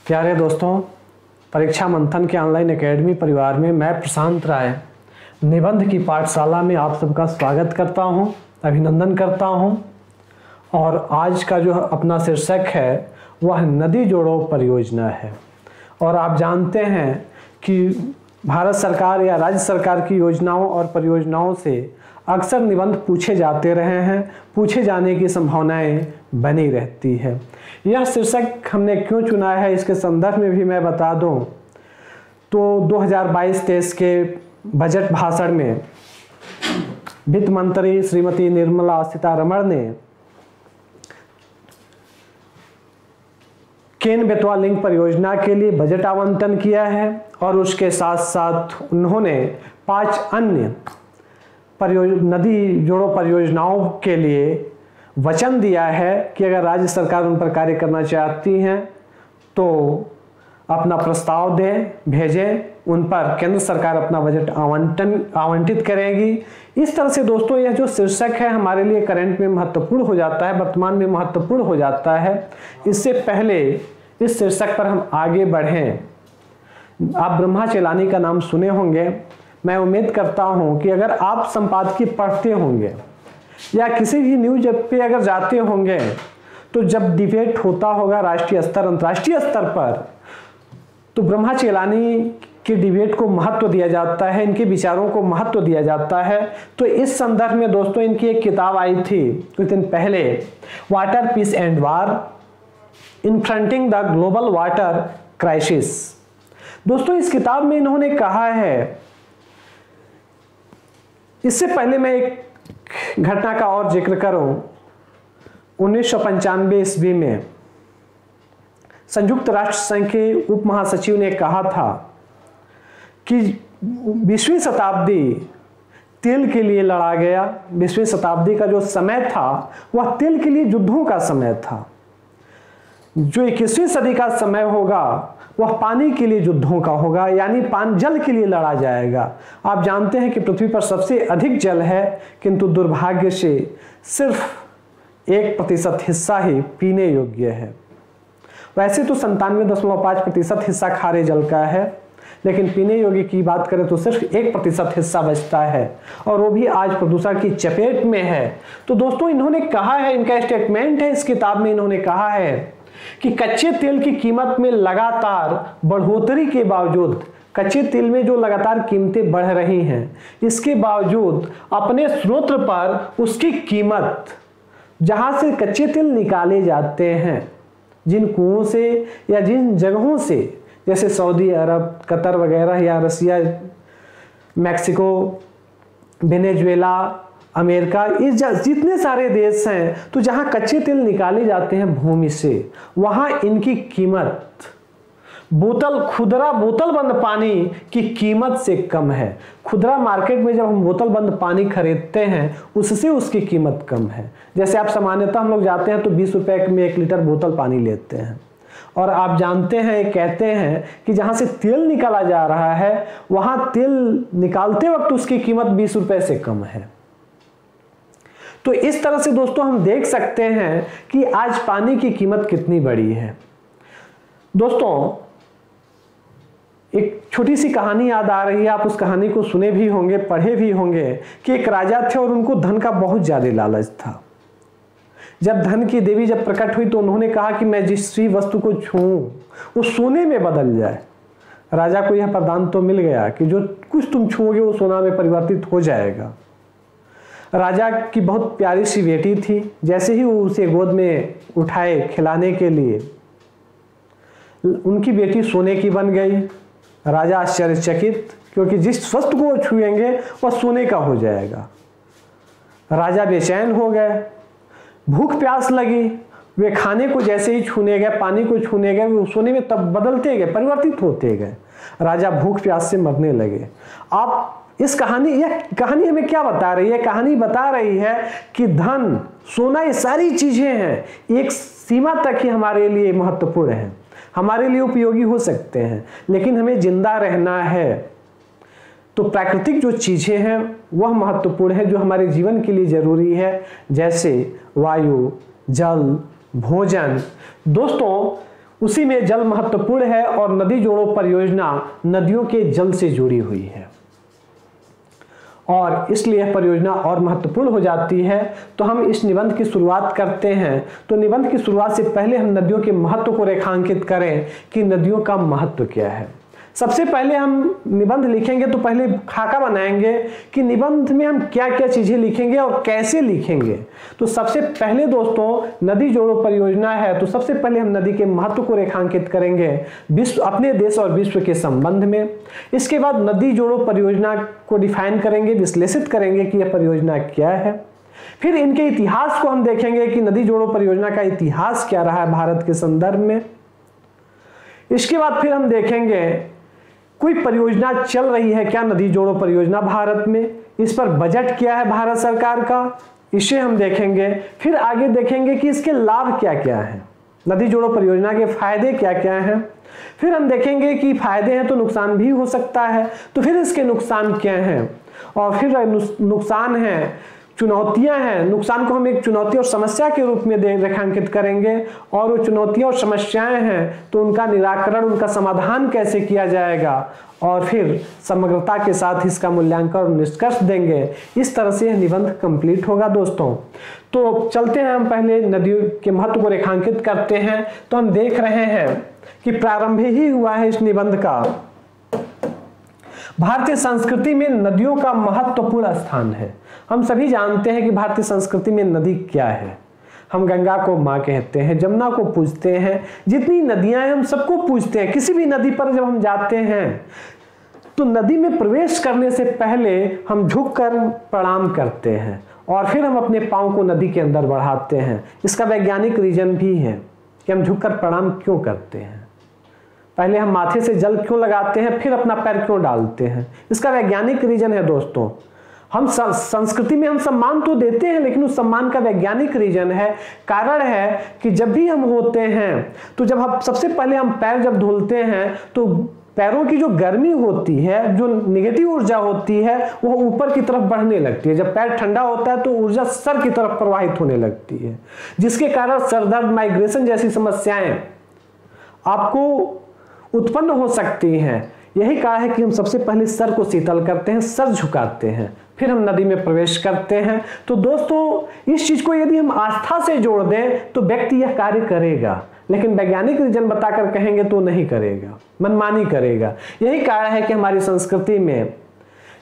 प्यारे दोस्तों, परीक्षा मंथन के ऑनलाइन एकेडमी परिवार में मैं प्रशांत राय निबंध की पाठशाला में आप सबका स्वागत करता हूं, अभिनंदन करता हूं। और आज का जो अपना शीर्षक है वह नदी जोड़ो परियोजना है। और आप जानते हैं कि भारत सरकार या राज्य सरकार की योजनाओं और परियोजनाओं से अक्सर निबंध पूछे जाते रहे हैं, पूछे जाने की संभावनाएं बनी रहती है। यह शीर्षक हमने क्यों चुना है इसके संदर्भ में भी मैं बता दूं तो 2022-23 के बजट भाषण में वित्त मंत्री श्रीमती निर्मला सीतारमण ने केन बेतवा लिंक परियोजना के लिए बजट आवंटन किया है और उसके साथ साथ उन्होंने 5 अन्य नदी जोड़ो परियोजनाओं के लिए वचन दिया है कि अगर राज्य सरकार उन पर कार्य करना चाहती हैं तो अपना प्रस्ताव भेजें, उन पर केंद्र सरकार अपना बजट आवंटित करेगी। इस तरह से दोस्तों यह जो शीर्षक है हमारे लिए करंट में महत्वपूर्ण हो जाता है, वर्तमान में महत्वपूर्ण हो जाता है। इससे पहले इस शीर्षक पर हम आगे बढ़ें, आप ब्रह्मा चेलानी का नाम सुने होंगे। मैं उम्मीद करता हूं कि अगर आप संपादकीय पढ़ते होंगे या किसी भी न्यूज पे अगर जाते होंगे तो जब डिबेट होता होगा राष्ट्रीय स्तर अंतर्राष्ट्रीय स्तर पर तो ब्रह्मा चेलानी के डिबेट को महत्व दिया जाता है, इनके विचारों को महत्व दिया जाता है। तो इस संदर्भ में दोस्तों इनकी एक किताब आई थी कुछ दिन पहले, water peace and war confronting the global water crisis. दोस्तों इस किताब में इन्होंने कहा है, इससे पहले मैं एक घटना का और जिक्र करूं। 1995 ईस्वी में संयुक्त राष्ट्र संघ के उप महासचिव ने कहा था कि 20वीं शताब्दी तेल के लिए लड़ा गया। 20वीं शताब्दी का जो समय था वह तेल के लिए युद्धों का समय था। जो 21वीं सदी का समय होगा वह पानी के लिए युद्धों का होगा, यानी जल के लिए लड़ा जाएगा। आप जानते हैं कि पृथ्वी पर सबसे अधिक जल है, किंतु दुर्भाग्य से सिर्फ 1% हिस्सा ही पीने योग्य है। वैसे तो 97.5% हिस्सा खारे जल का है, लेकिन पीने योग्य की बात करें तो सिर्फ 1% हिस्सा बचता है और वो भी आज प्रदूषण की चपेट में है। तो दोस्तों इन्होंने कहा है, इनका स्टेटमेंट है इस किताब में, इन्होंने कहा है कि कच्चे तेल की कीमत में लगातार बढ़ोतरी के बावजूद, कच्चे तेल में जो लगातार कीमतें बढ़ रही हैं, इसके बावजूद अपने स्रोत पर उसकी कीमत, जहां से कच्चे तेल निकाले जाते हैं, जिन कुओं से या जिन जगहों से, जैसे सऊदी अरब, कतर वगैरह या रसिया, मैक्सिको, वेनेजुएला, अमेरिका, इस जितने सारे देश हैं, तो जहां कच्चे तेल निकाले जाते हैं भूमि से, वहां इनकी कीमत खुदरा बोतल बंद पानी की कीमत से कम है। खुदरा मार्केट में जब हम बोतल बंद पानी खरीदते हैं उससे उसकी कीमत कम है। जैसे आप सामान्यतः हम लोग जाते हैं तो 20 रुपए में 1 लीटर बोतल पानी लेते हैं, और आप जानते हैं, कहते हैं कि जहां से तेल निकाला जा रहा है वहां तेल निकालते वक्त उसकी कीमत 20 रुपए से कम है। तो इस तरह से दोस्तों हम देख सकते हैं कि आज पानी की कीमत कितनी बड़ी है। दोस्तों एक छोटी सी कहानी याद आ रही है, आप उस कहानी को सुने भी होंगे, पढ़े भी होंगे, कि एक राजा थे और उनको धन का बहुत ज्यादा लालच था। जब धन की देवी जब प्रकट हुई तो उन्होंने कहा कि मैं जिस वस्तु को छूऊं वो सोने में बदल जाए। राजा को यह वरदान तो मिल गया कि जो कुछ तुम छूओगे वो सोना में परिवर्तित हो जाएगा। राजा की बहुत प्यारी सी बेटी थी, जैसे ही वो उसे गोद में उठाए खिलाने के लिए, उनकी बेटी सोने की बन गई। राजा आश्चर्यचकित, क्योंकि जिस वस्तु को वो छुएंगे वह सोने का हो जाएगा। राजा बेचैन हो गए, भूख प्यास लगी, वे खाने को जैसे ही छूने गए, पानी को छूने गए, वो सोने में तब बदलते गए, परिवर्तित होते गए। राजा भूख प्यास से मरने लगे। आप यह कहानी हमें क्या बता रही है? कहानी बता रही है कि धन, सोना, ये सारी चीजें हैं एक सीमा तक ही हमारे लिए महत्वपूर्ण है, हमारे लिए उपयोगी हो सकते हैं, लेकिन हमें जिंदा रहना है तो प्राकृतिक जो चीजें हैं वह महत्वपूर्ण है, जो हमारे जीवन के लिए जरूरी है, जैसे वायु, जल, भोजन। दोस्तों उसी में जल महत्वपूर्ण है और नदी जोड़ो परियोजना नदियों के जल से जुड़ी हुई है और इसलिए यह परियोजना और महत्वपूर्ण हो जाती है। तो हम इस निबंध की शुरुआत करते हैं। तो निबंध की शुरुआत से पहले हम नदियों के महत्व को रेखांकित करें कि नदियों का महत्व क्या है। सबसे पहले हम निबंध लिखेंगे तो पहले खाका बनाएंगे कि निबंध में हम क्या क्या चीजें लिखेंगे और कैसे लिखेंगे। तो सबसे पहले दोस्तों नदी जोड़ो परियोजना है, तो सबसे पहले हम नदी के महत्व को रेखांकित करेंगे विश्व, अपने देश और विश्व के संबंध में। इसके बाद नदी जोड़ो परियोजना को डिफाइन करेंगे, विश्लेषित करेंगे कि यह परियोजना क्या है। फिर इनके इतिहास को हम देखेंगे कि नदी जोड़ो परियोजना का इतिहास क्या रहा है भारत के संदर्भ में। इसके बाद फिर हम देखेंगे कोई परियोजना चल रही है क्या नदी जोड़ो परियोजना भारत में, इस पर बजट क्या है भारत सरकार का, इसे हम देखेंगे। फिर आगे देखेंगे कि इसके लाभ क्या क्या हैं, नदी जोड़ो परियोजना के फायदे क्या क्या हैं। फिर हम देखेंगे कि फायदे हैं तो नुकसान भी हो सकता है, तो फिर इसके नुकसान क्या हैं। और फिर नुकसान है, चुनौतियां हैं, नुकसान को हम एक चुनौती और समस्या के रूप में रेखांकित करेंगे। और वो चुनौतियां और समस्याएं हैं तो उनका निराकरण, उनका समाधान कैसे किया जाएगा, और फिर समग्रता के साथ इसका मूल्यांकन और निष्कर्ष देंगे। इस तरह से यह निबंध कंप्लीट होगा दोस्तों। तो चलते हैं, हम पहले नदियों के महत्व को रेखांकित करते हैं। तो हम देख रहे हैं कि प्रारंभ ही हुआ है इस निबंध का। भारतीय संस्कृति में नदियों का महत्वपूर्ण स्थान है। हम सभी जानते हैं कि भारतीय संस्कृति में नदी क्या है। हम गंगा को माँ कहते हैं, जमुना को पूजते हैं, जितनी नदियां हैं हम सबको पूजते हैं। किसी भी नदी पर जब हम जाते हैं तो नदी में प्रवेश करने से पहले हम झुककर प्रणाम करते हैं और फिर हम अपने पांव को नदी के अंदर बढ़ाते हैं। इसका वैज्ञानिक रीजन भी है कि हम झुककर प्रणाम क्यों करते हैं। पहले हम माथे से जल क्यों लगाते हैं, फिर अपना पैर क्यों डालते हैं। इसका वैज्ञानिक रीजन है दोस्तों। हम संस्कृति में हम सम्मान तो देते हैं, लेकिन उस सम्मान का वैज्ञानिक रीजन है, कारण है कि जब भी हम होते हैं तो जब हम सबसे पहले हम पैर जब धुलते हैं तो पैरों की जो गर्मी होती है, जो निगेटिव ऊर्जा होती है, वो ऊपर की तरफ बढ़ने लगती है। जब पैर ठंडा होता है तो ऊर्जा सर की तरफ प्रवाहित होने लगती है, जिसके कारण सर दर्द, माइग्रेशन जैसी समस्याएं आपको उत्पन्न हो सकती हैं। यही कारण है कि हम सबसे पहले सर को शीतल करते हैं, सर झुकाते हैं, फिर हम नदी में प्रवेश करते हैं। तो दोस्तों इस चीज को यदि हम आस्था से जोड़ दें तो व्यक्ति यह कार्य करेगा, लेकिन वैज्ञानिक रीजन बताकर कहेंगे तो नहीं करेगा, मनमानी करेगा। यही कारण है कि हमारी संस्कृति में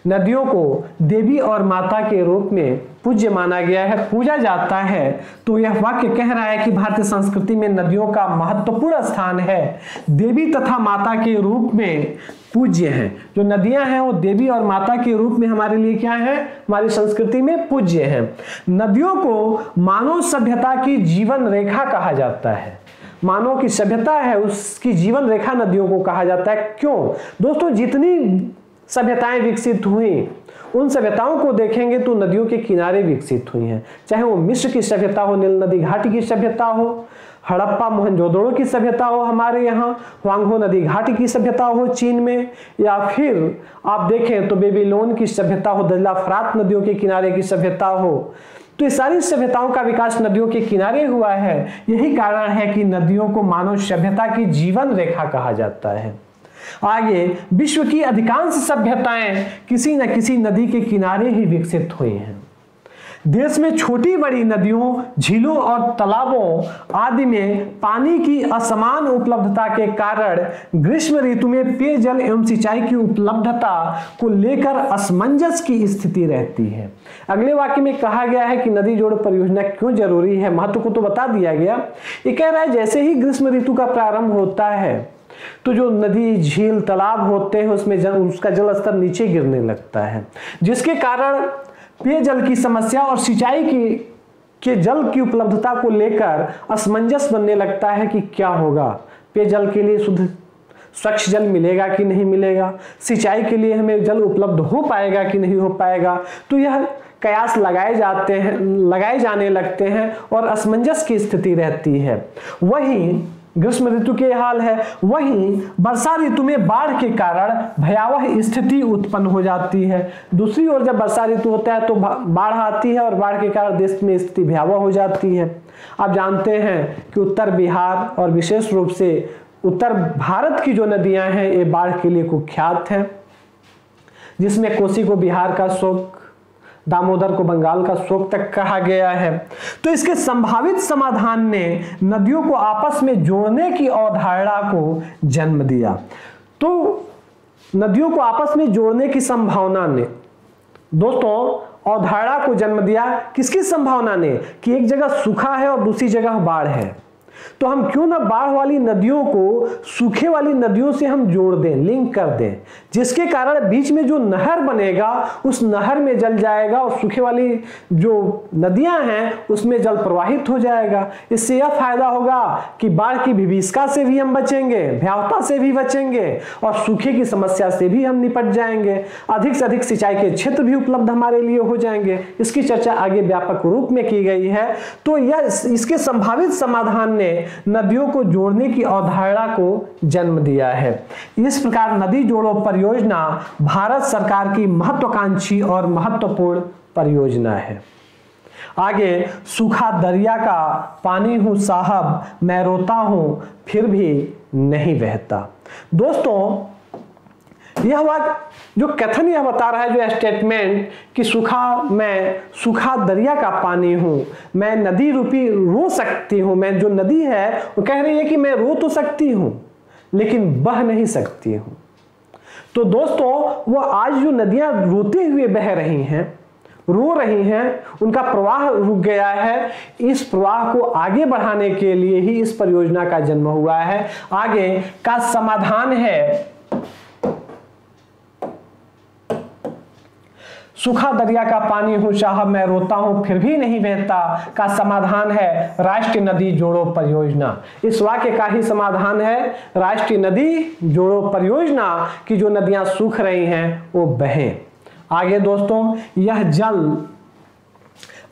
नदियों को देवी और माता के रूप में पूज्य माना गया है, पूजा जाता है। तो यह वाक्य कह रहा है कि भारतीय संस्कृति में नदियों का महत्वपूर्ण स्थान है, देवी तथा माता के रूप में पूज्य हैं। जो नदियां हैं वो देवी और माता के रूप में हमारे लिए क्या है, हमारी संस्कृति में पूज्य हैं। नदियों को मानव सभ्यता की जीवन रेखा कहा जाता है। मानव की सभ्यता है उसकी जीवन रेखा नदियों को कहा जाता है। क्यों दोस्तों, जितनी सभ्यताएं विकसित हुई उन सभ्यताओं को देखेंगे तो नदियों के किनारे विकसित हुई हैं। चाहे वो मिस्र की सभ्यता हो, नील नदी घाटी की सभ्यता हो, हड़प्पा मोहनजोदड़ो की सभ्यता हो हमारे यहाँ, हुआंगहो नदी घाटी की सभ्यता हो चीन में, या फिर आप देखें तो बेबीलोन की सभ्यता हो, दजला फरात नदियों के किनारे की सभ्यता हो। तो ये सारी सभ्यताओं का विकास नदियों के किनारे हुआ है। यही कारण है कि नदियों को मानव सभ्यता की जीवन रेखा कहा जाता है। आगे विश्व की अधिकांश सभ्यताएं किसी न किसी नदी के किनारे ही विकसित हुई हैं। देश में छोटी बड़ी नदियों, झीलों और तालाबों आदि में पानी की असमान उपलब्धता के कारण ग्रीष्म ऋतु में पेयजल एवं सिंचाई की उपलब्धता को लेकर असमंजस की स्थिति रहती है। अगले वाक्य में कहा गया है कि नदी जोड़ परियोजना क्यों जरूरी है, महत्व को तो बता दिया गया। ये कह रहा है जैसे ही ग्रीष्म ऋतु का प्रारंभ होता है तो जो नदी, झील, तालाब होते हैं उसमें उसका जल स्तर नीचे गिरने लगता है, जिसके कारण पेयजल की समस्या और सिंचाई के जल की उपलब्धता को लेकर असमंजस बनने लगता है कि क्या होगा, पेयजल के लिए शुद्ध स्वच्छ जल मिलेगा कि नहीं मिलेगा, सिंचाई के लिए हमें जल उपलब्ध हो पाएगा कि नहीं हो पाएगा। तो यह कयास लगाए जाने लगते हैं और असमंजस की स्थिति रहती है। वहीं ग्रीष्म ऋतु के हाल है। वहीं वर्षा ऋतु में बाढ़ के कारण भयावह स्थिति उत्पन्न हो जाती है। दूसरी ओर जब वर्षा ऋतु होता है तो बाढ़ आती है और बाढ़ के कारण देश में स्थिति भयावह हो जाती है। आप जानते हैं कि उत्तर बिहार और विशेष रूप से उत्तर भारत की जो नदियां हैं ये बाढ़ के लिए कुख्यात हैं, जिसमें कोसी को बिहार का शोक, दामोदर को बंगाल का शोक तक कहा गया है। तो इसके संभावित समाधान ने नदियों को आपस में जोड़ने की अवधारणा को जन्म दिया। तो नदियों को आपस में जोड़ने की संभावना ने दोस्तों अवधारणा को जन्म दिया। किसकी संभावना ने? कि एक जगह सूखा है और दूसरी जगह बाढ़ है, तो हम क्यों ना बाढ़ वाली नदियों को सूखे वाली नदियों से हम जोड़ दें, लिंक कर दें, जिसके कारण बीच में जो नहर बनेगा उस नहर में जल जाएगा और सूखे वाली जो नदियां हैं उसमें जल प्रवाहित हो जाएगा। इससे यह फायदा होगा कि बाढ़ की विभीषिका से भी हम बचेंगे, भयावता से भी बचेंगे और सूखे की समस्या से भी हम निपट जाएंगे। अधिक से अधिक सिंचाई के क्षेत्र भी उपलब्ध हमारे लिए हो जाएंगे। इसकी चर्चा आगे व्यापक रूप में की गई है। तो यह इसके संभावित समाधान ने नदियों को जोड़ने की अवधारणा को जन्म दिया है। इस प्रकार नदी जोड़ो परियोजना भारत सरकार की महत्वाकांक्षी और महत्वपूर्ण परियोजना है। आगे, सूखा दरिया का पानी हूं साहब, मैं रोता हूं फिर भी नहीं बहता। दोस्तों, यह वाक्य जो कथन यह बता रहा है, जो स्टेटमेंट कि मैं सूखा दरिया का पानी हूं, मैं नदी रूपी रो सकती हूं, मैं जो नदी है वो कह रही है कि मैं रो तो सकती हूं लेकिन बह नहीं सकती हूं। तो दोस्तों, वो आज जो नदियां रोते हुए बह रही हैं, रो रही हैं, उनका प्रवाह रुक गया है। इस प्रवाह को आगे बढ़ाने के लिए ही इस परियोजना का जन्म हुआ है। आगे का समाधान है सूखा दरिया का पानी हूं साहब, मैं रोता हूं फिर भी नहीं बहता का समाधान है राष्ट्रीय नदी जोड़ो परियोजना। इस वाक्य का ही समाधान है राष्ट्रीय नदी जोड़ो परियोजना की जो नदियां सूख रही हैं वो बहें। आगे दोस्तों, यह जल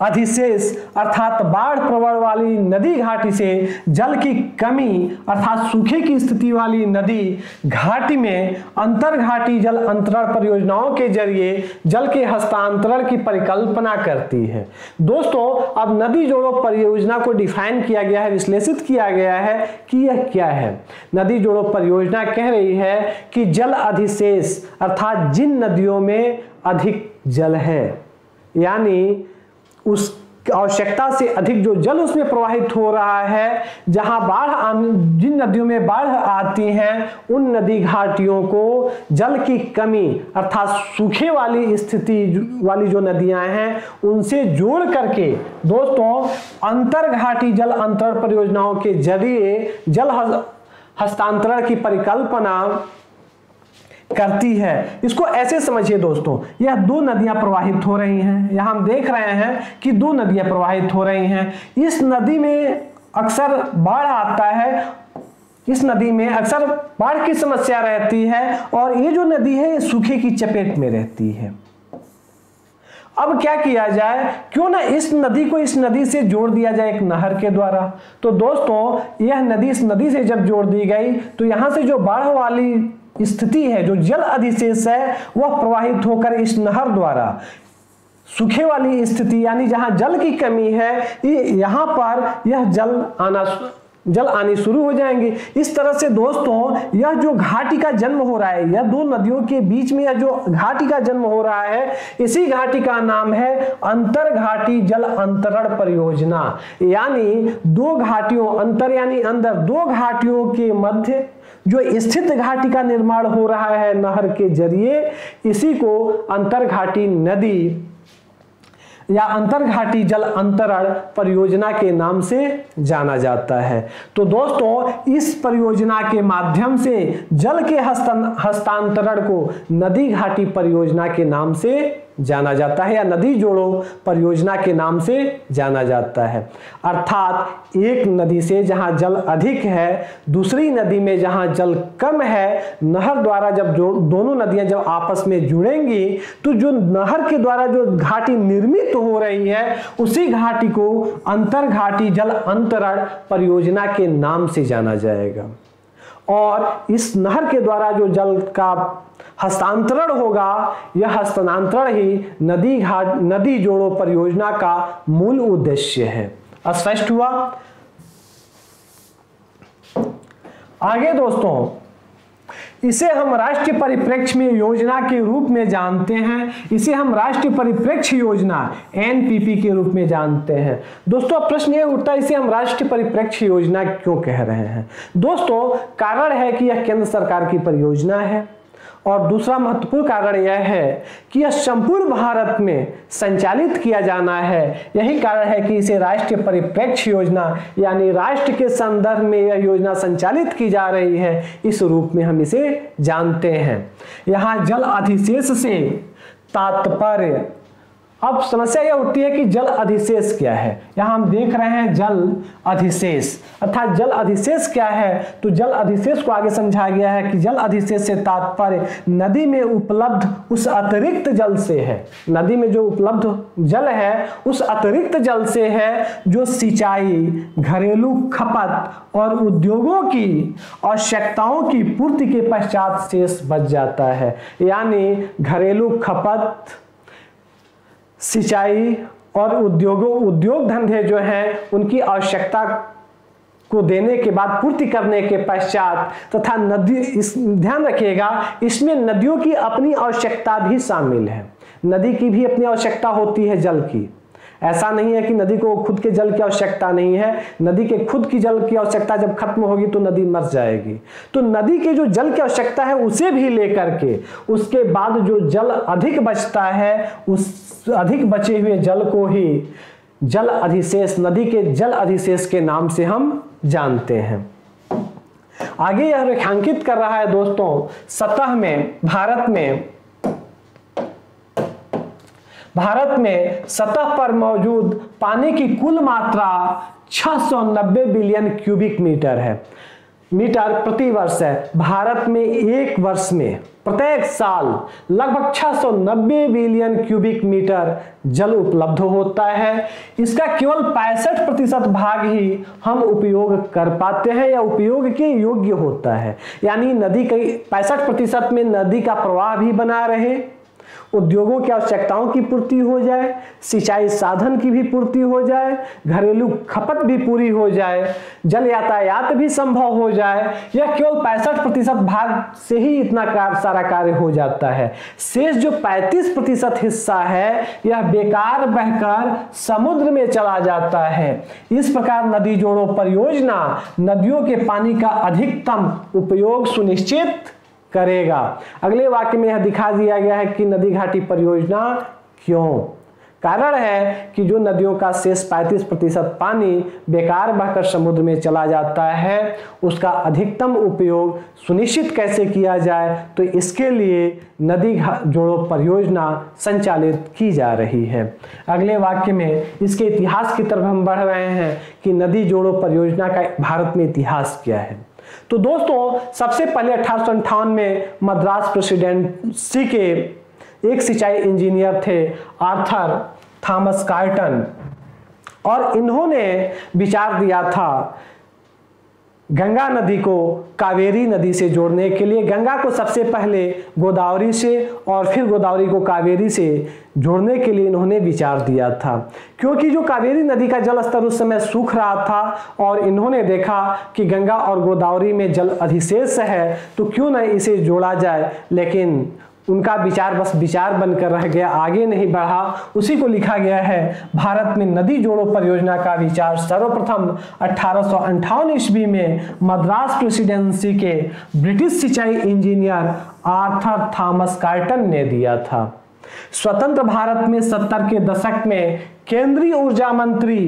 अधिशेष अर्थात बाढ़ प्रवण वाली नदी घाटी से जल की कमी अर्थात सूखे की स्थिति वाली नदी घाटी में अंतर घाटी जल अंतरण परियोजनाओं के जरिए जल के हस्तांतरण की परिकल्पना करती है। दोस्तों, अब नदी जोड़ो परियोजना को डिफाइन किया गया है, विश्लेषित किया गया है कि यह क्या है। नदी जोड़ो परियोजना कह रही है कि जल अधिशेष अर्थात जिन नदियों में अधिक जल है, यानी उस आवश्यकता से अधिक जो जल उसमें प्रवाहित हो रहा है, जहां जिन नदियों में बाढ़ आती हैं उन नदी घाटियों को जल की कमी अर्थात सूखे वाली स्थिति वाली जो नदियां हैं उनसे जोड़ करके दोस्तों अंतर घाटी जल अंतरण परियोजनाओं के जरिए जल हस्तांतरण की परिकल्पना करती है। इसको ऐसे समझिए दोस्तों, यह दो नदियां प्रवाहित हो रही हैं। यहां हम देख रहे हैं कि दो नदियां प्रवाहित हो रही हैं। इस नदी में अक्सर बाढ़ आता है, इस नदी में अक्सर बाढ़ की समस्या रहती है और ये जो नदी है ये सूखे की चपेट में रहती है। अब क्या किया जाए, क्यों ना इस नदी को इस नदी से जोड़ दिया जाए एक नहर के द्वारा। तो दोस्तों, यह नदी इस नदी से जब जोड़ दी गई तो यहां से जो बाढ़ वाली स्थिति है, जो जल अधिशेष है, वह प्रवाहित होकर इस नहर द्वारा सूखे वाली स्थिति यानी जहां जल की कमी है यहां पर यह जल आनी शुरू हो जाएंगे। इस तरह से दोस्तों यह जो घाटी का जन्म हो रहा है, यह दो नदियों के बीच में यह जो घाटी का जन्म हो रहा है, इसी घाटी का नाम है अंतर घाटी जल अंतरण परियोजना। यानी दो घाटियों, अंतर यानी अंदर, दो घाटियों के मध्य जो स्थित घाटी का निर्माण हो रहा है नहर के जरिए, इसी को अंतर घाटी नदी या अंतर घाटी जल अंतरण परियोजना के नाम से जाना जाता है। तो दोस्तों, इस परियोजना के माध्यम से जल के हस्तांतरण को नदी घाटी परियोजना के नाम से जाना जाता है या नदी जोड़ो परियोजना के नाम से जाना जाता है। अर्थात एक नदी से जहां जल अधिक है, दूसरी नदी में जहां जल कम है, नहर द्वारा जब दोनों नदियां जब आपस में जुड़ेंगी तो जो नहर के द्वारा जो घाटी निर्मित हो रही है उसी घाटी को अंतर घाटी जल अंतरण परियोजना के नाम से जाना जाएगा। और इस नहर के द्वारा जो जल का हस्तांतरण होगा, यह हस्तांतरण ही नदी जोड़ो परियोजना का मूल उद्देश्य है। स्पष्ट हुआ? आगे दोस्तों, इसे हम राष्ट्रीय परिप्रेक्ष्य में योजना के रूप में जानते हैं। इसे हम राष्ट्रीय परिप्रेक्ष्य योजना एनपीपी के रूप में जानते हैं। दोस्तों प्रश्न ये उठता है, इसे हम राष्ट्रीय परिप्रेक्ष्य योजना क्यों कह रहे हैं? दोस्तों कारण है कि यह केंद्र सरकार की परियोजना है, और दूसरा महत्वपूर्ण कारण यह है कि यह संपूर्ण भारत में संचालित किया जाना है। यही कारण है कि इसे राष्ट्रीय परिप्रेक्ष्य योजना यानी राष्ट्र के संदर्भ में यह योजना संचालित की जा रही है, इस रूप में हम इसे जानते हैं। यहाँ जल अधिशेष से तात्पर्य, अब समस्या यह उठती है कि जल अधिशेष क्या है। यहाँ हम देख रहे हैं जल अधिशेष, अर्थात जल अधिशेष क्या है, तो जल अधिशेष को आगे समझाया गया है कि जल अधिशेष से तात्पर्य नदी में उपलब्ध उस अतिरिक्त जल से है। नदी में जो उपलब्ध जल है उस अतिरिक्त जल से है जो सिंचाई, घरेलू खपत और उद्योगों की आवश्यकताओं की पूर्ति के पश्चात शेष बच जाता है। यानी घरेलू खपत, सिंचाई और उद्योग धंधे जो हैं उनकी आवश्यकता को देने के बाद, पूर्ति करने के पश्चात, तथा नदी, इस ध्यान रखिएगा इसमें नदियों की अपनी आवश्यकता भी शामिल है। नदी की भी अपनी आवश्यकता होती है जल की। ऐसा नहीं है कि नदी को खुद के जल की आवश्यकता नहीं है। नदी के खुद की जल की आवश्यकता जब खत्म होगी तो नदी मर जाएगी। तो नदी के जो जल की आवश्यकता है उसे भी लेकर के उसके बाद जो जल अधिक बचता है उस अधिक बचे हुए जल को ही जल अधिशेष, नदी के जल अधिशेष के नाम से हम जानते हैं। आगे यह रेखांकित कर रहा है दोस्तों, सतह में भारत में सतह पर मौजूद पानी की कुल मात्रा 690 बिलियन क्यूबिक मीटर प्रति वर्ष है। भारत में एक वर्ष में प्रत्येक साल लगभग 690 बिलियन क्यूबिक मीटर जल उपलब्ध होता है। इसका केवल 65% भाग ही हम उपयोग कर पाते हैं या उपयोग के योग्य होता है। यानी नदी के 65% में नदी का प्रवाह भी बना रहे, उद्योगों की आवश्यकताओं की पूर्ति हो जाए, सिंचाई साधन की भी पूर्ति हो जाए, घरेलू खपत भी पूरी हो जाए, जल यातायात भी संभव हो जाए। यह केवल 65% भाग से ही इतना सारा कार्य हो जाता है। शेष जो 35% हिस्सा है यह बेकार बहकर समुद्र में चला जाता है। इस प्रकार नदी जोड़ो परियोजना नदियों के पानी का अधिकतम उपयोग सुनिश्चित करेगा। अगले वाक्य में यह दिखा दिया गया है कि नदी घाटी परियोजना क्यों। कारण है कि जो नदियों का शेष 35% पानी बेकार बहकर समुद्र में चला जाता है उसका अधिकतम उपयोग सुनिश्चित कैसे किया जाए, तो इसके लिए नदी जोड़ो परियोजना संचालित की जा रही है। अगले वाक्य में इसके इतिहास की तरफ हम बढ़ रहे हैं कि नदी जोड़ो परियोजना का भारत में इतिहास क्या है। तो दोस्तों सबसे पहले 1858 में मद्रास प्रेसिडेंसी के एक सिंचाई इंजीनियर थे आर्थर थॉमस कार्टन, और इन्होंने विचार दिया था गंगा नदी को कावेरी नदी से जोड़ने के लिए। गंगा को सबसे पहले गोदावरी से और फिर गोदावरी को कावेरी से जोड़ने के लिए इन्होंने विचार दिया था, क्योंकि जो कावेरी नदी का जल स्तर उस समय सूख रहा था और इन्होंने देखा कि गंगा और गोदावरी में जल अधिशेष है तो क्यों न इसे जोड़ा जाए। लेकिन उनका विचार बस विचार बनकर रह गया, आगे नहीं बढ़ा। उसी को लिखा गया है भारत में नदी जोड़ो परियोजना का विचार सर्वप्रथम 1858 ईस्वी में मद्रास प्रेसिडेंसी के ब्रिटिश सिंचाई इंजीनियर आर्थर थॉमस कार्टन ने दिया था। स्वतंत्र भारत में 70 के दशक में केंद्रीय ऊर्जा मंत्री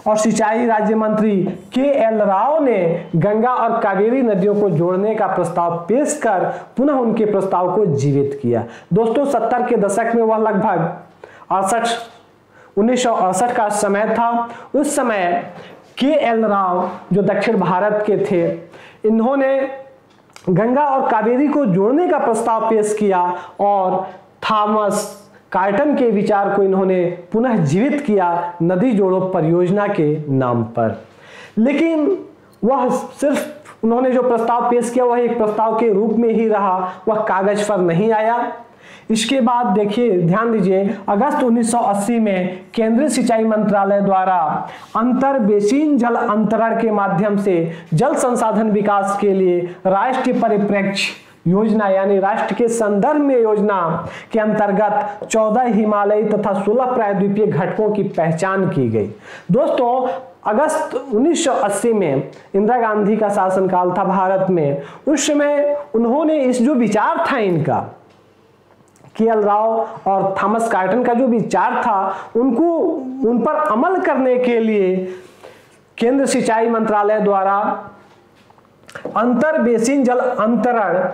और सिंचाई राज्य मंत्री के.एल. राव ने गंगा और कावेरी नदियों को जोड़ने का प्रस्ताव पेश कर पुनः उनके प्रस्ताव को जीवित किया। दोस्तों 70 के दशक में वह लगभग 1968 का समय था। उस समय के.एल. राव जो दक्षिण भारत के थे, इन्होंने गंगा और कावेरी को जोड़ने का प्रस्ताव पेश किया और थॉमस कार्टन के विचार को इन्होंने पुनः जीवित किया नदी जोड़ो परियोजना के नाम पर। लेकिन वह सिर्फ उन्होंने जो प्रस्ताव पेश किया वह एक प्रस्ताव के रूप में ही रहा, वह कागज पर नहीं आया। इसके बाद देखिए, ध्यान दीजिए, अगस्त 1980 में केंद्रीय सिंचाई मंत्रालय द्वारा अंतर बेसिन जल अंतरण के माध्यम से जल संसाधन विकास के लिए राष्ट्रीय परिप्रेक्ष्य योजना यानी राष्ट्र के संदर्भ में योजना के अंतर्गत 14 हिमालयी तथा 16 प्रायद्वीपीय घटकों की पहचान की गई। दोस्तों अगस्त 1980 में इंदिरा गांधी का शासनकाल था भारत में। उस समय उन्होंने इस जो विचार था इनका, के.एल. राव और थॉमस कार्टन का जो विचार था, उन पर अमल करने के लिए केंद्र सिंचाई मंत्रालय द्वारा अंतर बेसिन जल अंतरण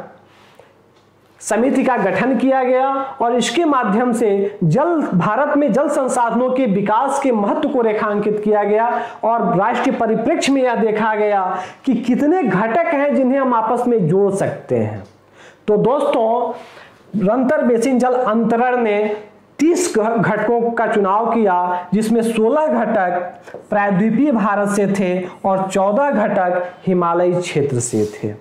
समिति का गठन किया गया और इसके माध्यम से भारत में जल संसाधनों के विकास के महत्व को रेखांकित किया गया और राष्ट्रीय परिप्रेक्ष्य में यह देखा गया कि कितने घटक हैं जिन्हें हम आपस में जोड़ सकते हैं। तो दोस्तों अंतर बेसिन जल अंतरण ने 30 घटकों का चुनाव किया, जिसमें 16 घटक प्रायद्वीपीय भारत से थे और 14 घटक हिमालयी क्षेत्र से थे।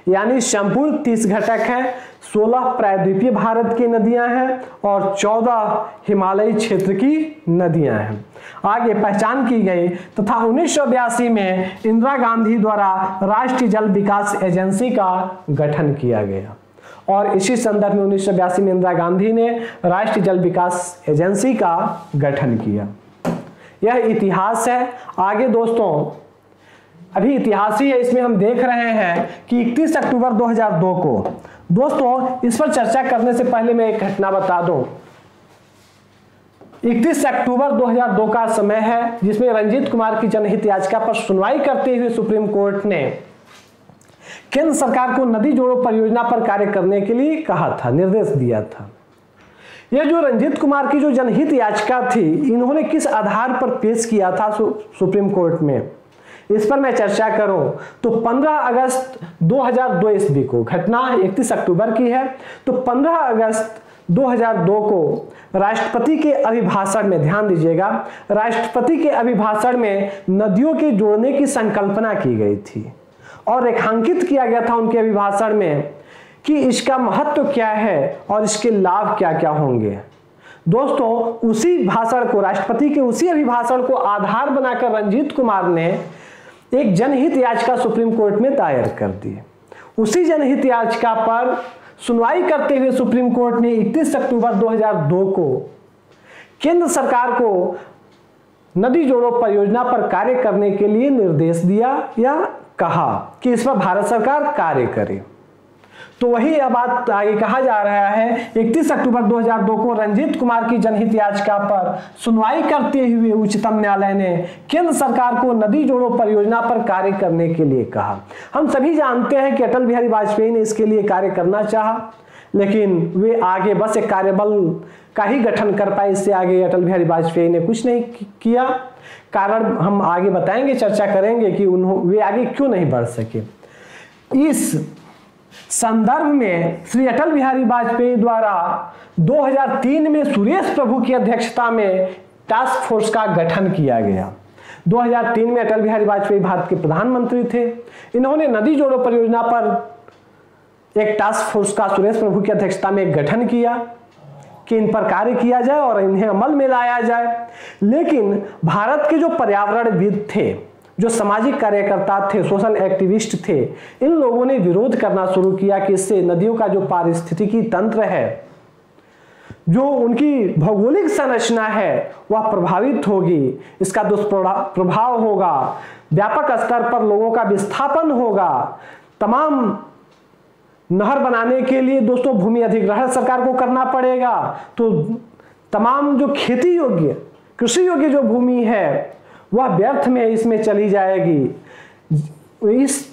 यानी संपूर्ण 30 घटक हैं, 16 प्रायद्वीपीय भारत की नदियां हैं और 14 हिमालयी क्षेत्र की नदियां हैं। आगे पहचान की गई तथा 1982 में इंदिरा गांधी द्वारा राष्ट्रीय जल विकास एजेंसी का गठन किया गया और इसी संदर्भ में 1982 में इंदिरा गांधी ने राष्ट्रीय जल विकास एजेंसी का गठन किया। यह इतिहास है। आगे दोस्तों अभी इतिहास ही है, इसमें हम देख रहे हैं कि 31 अक्टूबर 2002 को, दोस्तों इस पर चर्चा करने से पहले मैं एक घटना बता दूं। 31 अक्टूबर 2002 का समय है जिसमें रंजीत कुमार की जनहित याचिका पर सुनवाई करते हुए सुप्रीम कोर्ट ने केंद्र सरकार को नदी जोड़ो परियोजना पर कार्य करने के लिए कहा था, निर्देश दिया था। यह जो रंजीत कुमार की जो जनहित याचिका थी, इन्होंने किस आधार पर पेश किया था सुप्रीम कोर्ट में, इस पर मैं चर्चा करूं तो 15 अगस्त 2002 ईस्वी को, घटना 31 अक्टूबर की है, तो 15 अगस्त 2002 को राष्ट्रपति के अभिभाषण में, ध्यान दीजिएगा, राष्ट्रपति के अभिभाषण में नदियों के जोड़ने की संकल्पना की गई थी और रेखांकित किया गया था उनके अभिभाषण में कि इसका महत्व क्या है और इसके लाभ क्या क्या होंगे। दोस्तों उसी भाषण को, राष्ट्रपति के उसी अभिभाषण को आधार बनाकर रंजीत कुमार ने एक जनहित याचिका सुप्रीम कोर्ट में दायर कर दी। उसी जनहित याचिका पर सुनवाई करते हुए सुप्रीम कोर्ट ने 31 अक्टूबर 2002 को केंद्र सरकार को नदी जोड़ो परियोजना पर कार्य करने के लिए निर्देश दिया या कहा कि इस पर भारत सरकार कार्य करे। तो वही अब बात आगे कहा जा रहा है, 31 अक्टूबर 2002 को रंजीत कुमार की जनहित याचिका पर सुनवाई करते हुए उच्चतम न्यायालय ने केंद्र सरकार को नदी जोड़ो परियोजना पर कार्य करने के लिए कहा। हम सभी जानते हैं कि अटल बिहारी वाजपेयी ने इसके लिए कार्य करना चाहा, लेकिन वे आगे बस एक कार्यबल का ही गठन कर पाए, इससे आगे अटल बिहारी वाजपेयी ने कुछ नहीं किया। कारण हम आगे बताएंगे, चर्चा करेंगे कि वे आगे क्यों नहीं बढ़ सके। इस संदर्भ में श्री अटल बिहारी वाजपेयी द्वारा 2003 में सुरेश प्रभु की अध्यक्षता में टास्क फोर्स का गठन किया गया। 2003 में अटल बिहारी वाजपेयी भारत के प्रधानमंत्री थे। इन्होंने नदी जोड़ो परियोजना पर एक टास्क फोर्स का सुरेश प्रभु की अध्यक्षता में एक गठन किया कि इन पर कार्य किया जाए और इन्हें अमल में लाया जाए। लेकिन भारत के जो पर्यावरणविद थे, जो सामाजिक कार्यकर्ता थे, सोशल एक्टिविस्ट थे, इन लोगों ने विरोध करना शुरू किया कि इससे नदियों का जो पारिस्थितिकी तंत्र है, जो उनकी भौगोलिक संरचना है, वह प्रभावित होगी, इसका दुष्प्रभाव होगा, व्यापक स्तर पर लोगों का विस्थापन होगा। तमाम नहर बनाने के लिए दोस्तों भूमि अधिग्रहण सरकार को करना पड़ेगा, तो तमाम जो खेती योग्य, कृषि योग्य जो भूमि है वह व्यर्थ में इसमें चली जाएगी। इस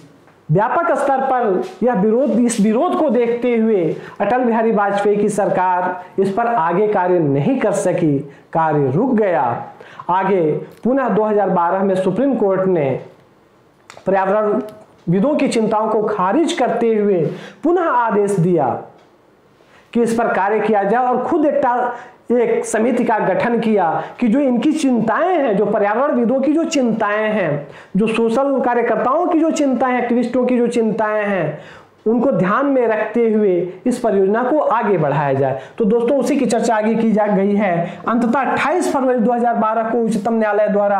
व्यापक स्तर पर इस विरोध को देखते हुए अटल बिहारी वाजपेयी की सरकार इस पर आगे कार्य नहीं कर सकी, कार्य रुक गया। आगे पुनः 2012 में सुप्रीम कोर्ट ने पर्यावरणविदों की चिंताओं को खारिज करते हुए पुनः आदेश दिया कि इस पर कार्य किया जाए और खुद एक समिति का गठन किया कि जो इनकी चिंताएं हैं, जो पर्यावरणविदों की जो चिंताएं हैं, जो सोशल कार्यकर्ताओं की जो चिंताएं हैं, एक्टिविस्टों की जो चिंताएं हैं, उनको ध्यान में रखते हुए इस परियोजना को आगे बढ़ाया जाए। तो दोस्तों उसी की चर्चा आगे की जा गई है। अंततः 28 फरवरी 2012 को उच्चतम न्यायालय द्वारा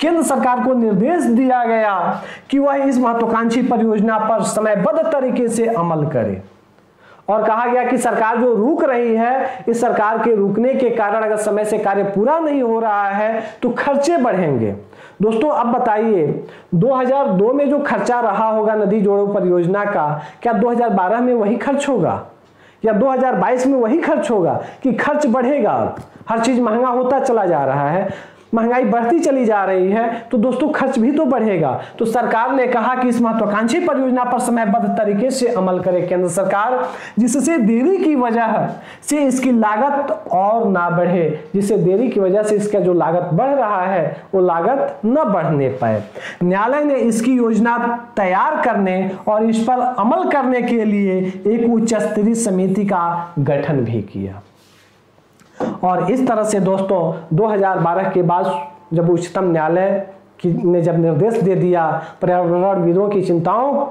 केंद्र सरकार को निर्देश दिया गया कि वह इस महत्वाकांक्षी परियोजना पर समयबद्ध तरीके से अमल करे और कहा गया कि सरकार जो रुक रही है, इस सरकार के रुकने के कारण अगर समय से कार्य पूरा नहीं हो रहा है तो खर्चे बढ़ेंगे। दोस्तों अब बताइए 2002 में जो खर्चा रहा होगा नदी जोड़ो परियोजना का, क्या 2012 में वही खर्च होगा या 2022 में वही खर्च होगा कि खर्च बढ़ेगा? हर चीज महंगा होता चला जा रहा है, महंगाई बढ़ती चली जा रही है, तो दोस्तों खर्च भी तो बढ़ेगा। तो सरकार ने कहा कि इस महत्वाकांक्षी परियोजना पर समयबद्ध तरीके से अमल करे केंद्र सरकार, जिससे देरी की वजह से इसकी लागत और ना बढ़े, जिससे देरी की वजह से इसका जो लागत बढ़ रहा है वो लागत न बढ़ने पाए। न्यायालय ने इसकी योजना तैयार करने और इस पर अमल करने के लिए एक उच्च स्तरीय समिति का गठन भी किया। और इस तरह से दोस्तों 2012 के बाद जब उच्चतम न्यायालय ने जब निर्देश दे दिया पर्यावरणविदों की चिंताओं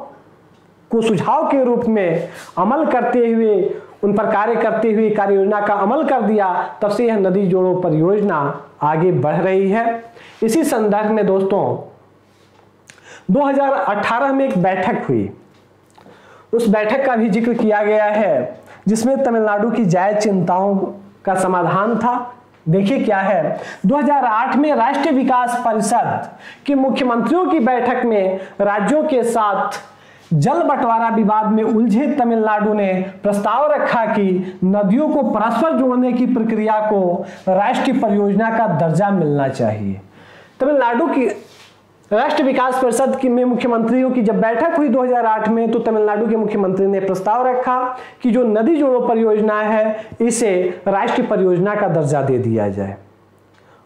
को सुझाव के रूप में अमल करते हुए, उन पर कार्य करते हुए कार्य योजना का अमल कर दिया, तब से यह नदी जोड़ो परियोजना आगे बढ़ रही है। इसी संदर्भ में दोस्तों 2018 में एक बैठक हुई, उस बैठक का भी जिक्र किया गया है जिसमें तमिलनाडु की जायज चिंताओं का समाधान था। देखिए क्या है, 2008 में राष्ट्रीय विकास परिषद के मुख्यमंत्रियों की बैठक में राज्यों के साथ जल बंटवारा विवाद में उलझे तमिलनाडु ने प्रस्ताव रखा कि नदियों को परस्पर जोड़ने की प्रक्रिया को राष्ट्रीय परियोजना का दर्जा मिलना चाहिए। तमिलनाडु की राष्ट्रीय विकास परिषद की में मुख्यमंत्रियों की जब बैठक हुई 2008 में, तो तमिलनाडु के मुख्यमंत्री ने प्रस्ताव रखा कि जो नदी जोड़ो परियोजना है इसे राष्ट्रीय परियोजना का दर्जा दे दिया जाए।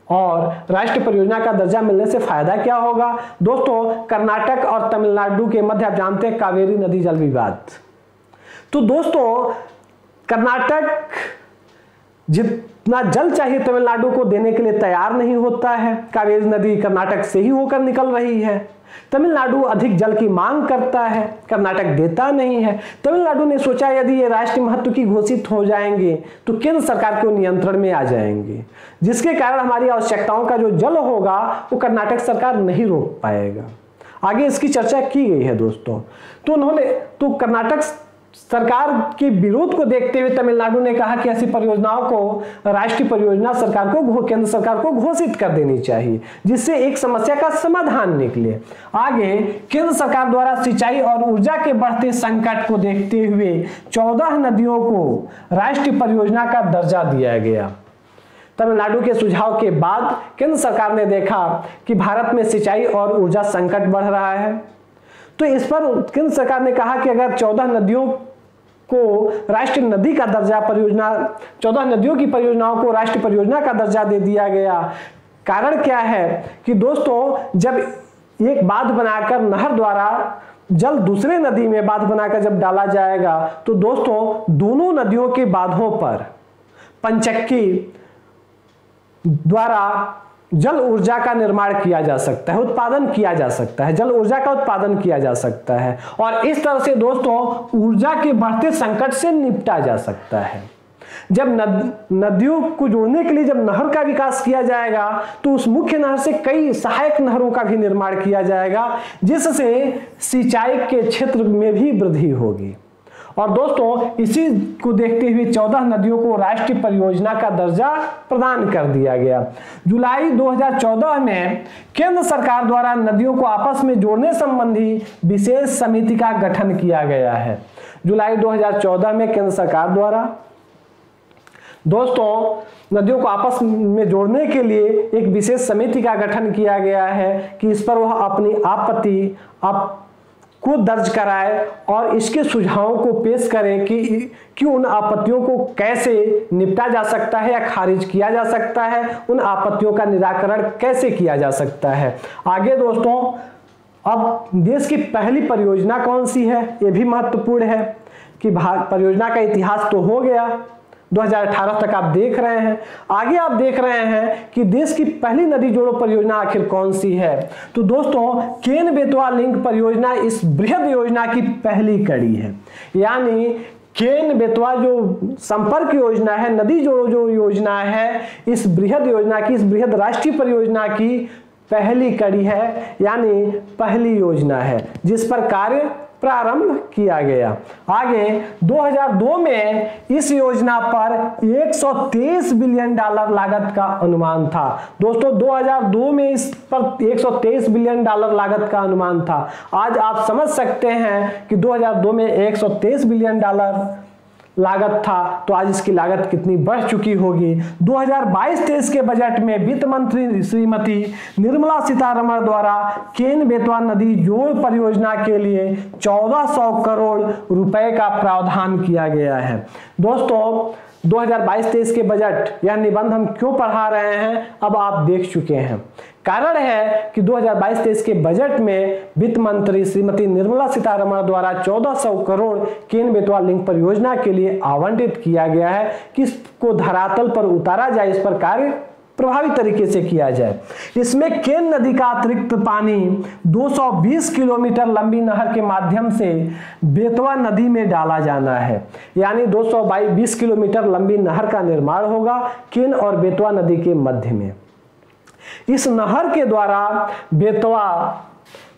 और राष्ट्रीय परियोजना का दर्जा मिलने से फायदा क्या होगा दोस्तों? कर्नाटक और तमिलनाडु के मध्य आप जानते हैं कावेरी नदी जल विवाद। तो दोस्तों कर्नाटक जितना जल चाहिए तमिलनाडु को देने के लिए तैयार नहीं होता है। कावेरी नदी कर्नाटक से ही होकर निकल रही है। तमिलनाडु अधिक जल की मांग करता है, कर्नाटक देता नहीं है। तमिलनाडु ने सोचा यदि ये राष्ट्रीय महत्व की घोषित हो जाएंगे तो केंद्र सरकार के नियंत्रण में आ जाएंगे, जिसके कारण हमारी आवश्यकताओं का जो जल होगा वो कर्नाटक सरकार नहीं रोक पाएगा। आगे इसकी चर्चा की गई है दोस्तों। तो कर्नाटक सरकार के विरोध को देखते हुए तमिलनाडु ने कहा कि ऐसी परियोजनाओं को राष्ट्रीय परियोजना सरकार को केंद्र सरकार को घोषित कर देनी चाहिए, जिससे एक समस्या का समाधान निकले। आगे केंद्र सरकार द्वारा सिंचाई और ऊर्जा के बढ़ते संकट को देखते हुए 14 नदियों को राष्ट्रीय परियोजना का दर्जा दिया गया। तमिलनाडु के सुझाव के बाद केंद्र सरकार ने देखा कि भारत में सिंचाई और ऊर्जा संकट बढ़ रहा है, तो इस पर केंद्र सरकार ने कहा कि अगर 14 नदियों को राष्ट्रीय नदी का दर्जा 14 नदियों की परियोजनाओं को राष्ट्रीय परियोजना का दर्जा दे दिया गया। कारण क्या है कि दोस्तों जब एक बांध बनाकर नहर द्वारा जल दूसरे नदी में बांध बनाकर जब डाला जाएगा तो दोस्तों दोनों नदियों के बांधों पर पंचक्की द्वारा जल ऊर्जा का निर्माण किया जा सकता है, उत्पादन किया जा सकता है, जल ऊर्जा का उत्पादन किया जा सकता है और इस तरह से दोस्तों ऊर्जा के बढ़ते संकट से निपटा जा सकता है। जब नदियों को जोड़ने के लिए जब नहर का विकास किया जाएगा तो उस मुख्य नहर से कई सहायक नहरों का भी निर्माण किया जाएगा, जिससे सिंचाई के क्षेत्र में भी वृद्धि होगी। और दोस्तों इसी को देखते हुए 14 नदियों को राष्ट्रीय परियोजना का दर्जा प्रदान कर दिया गया। जुलाई 2014 में केंद्र सरकार द्वारा नदियों को आपस में जोड़ने संबंधी विशेष समिति का गठन किया गया है। जुलाई 2014 में केंद्र सरकार द्वारा दोस्तों नदियों को आपस में जोड़ने के लिए एक विशेष समिति का गठन किया गया है कि इस पर वह अपनी आपत्ति को दर्ज कराए और इसके सुझावों को पेश करें कि उन आपत्तियों को कैसे निपटा जा सकता है या खारिज किया जा सकता है, उन आपत्तियों का निराकरण कैसे किया जा सकता है। आगे दोस्तों, अब देश की पहली परियोजना कौन सी है, यह भी महत्वपूर्ण है कि परियोजना का इतिहास तो हो गया, 2018 तक आप देख रहे हैं। आगे आप देख रहे हैं कि देश की पहली नदी जोड़ो परियोजना आखिर कौन सी है। तो दोस्तों केन बेतवा लिंक परियोजना इस बृहद योजना की पहली कड़ी है, यानी केन बेतवा जो संपर्क योजना है, नदी जोड़ो जो योजना है, इस बृहद योजना की, इस बृहद राष्ट्रीय परियोजना की पहली कड़ी है, यानी पहली योजना है जिस पर कार्य प्रारंभ किया गया। आगे 2002 में इस योजना पर 123 बिलियन डॉलर लागत का अनुमान था। दोस्तों 2002 में इस पर 123 बिलियन डॉलर लागत का अनुमान था। आज आप समझ सकते हैं कि 2002 में 123 बिलियन डॉलर लागत था, तो आज इसकी लागत कितनी बढ़ चुकी होगी। 2022-23 के बजट में वित्त मंत्री श्रीमती निर्मला सीतारमण द्वारा केन बेतवा नदी जोड़ परियोजना के लिए 1400 करोड़ रुपए का प्रावधान किया गया है। दोस्तों 2022-23 के बजट या निबंध हम क्यों पढ़ा रहे हैं, अब आप देख चुके हैं। कारण है कि 2022-23 के बजट में वित्त मंत्री श्रीमती निर्मला सीतारमण द्वारा 1400 करोड़ केन बेतवा लिंक परियोजना के लिए आवंटित किया गया है कि इसको धरातल पर उतारा जाए, इस पर कार्य प्रभावी तरीके से किया जाए। इसमें केन नदी का अतिरिक्त पानी 220 किलोमीटर लंबी नहर के माध्यम से बेतवा नदी में डाला जाना है, यानी 220 किलोमीटर लंबी नहर का निर्माण होगा केन और बेतवा नदी के मध्य में। इस नहर के द्वारा बेतवा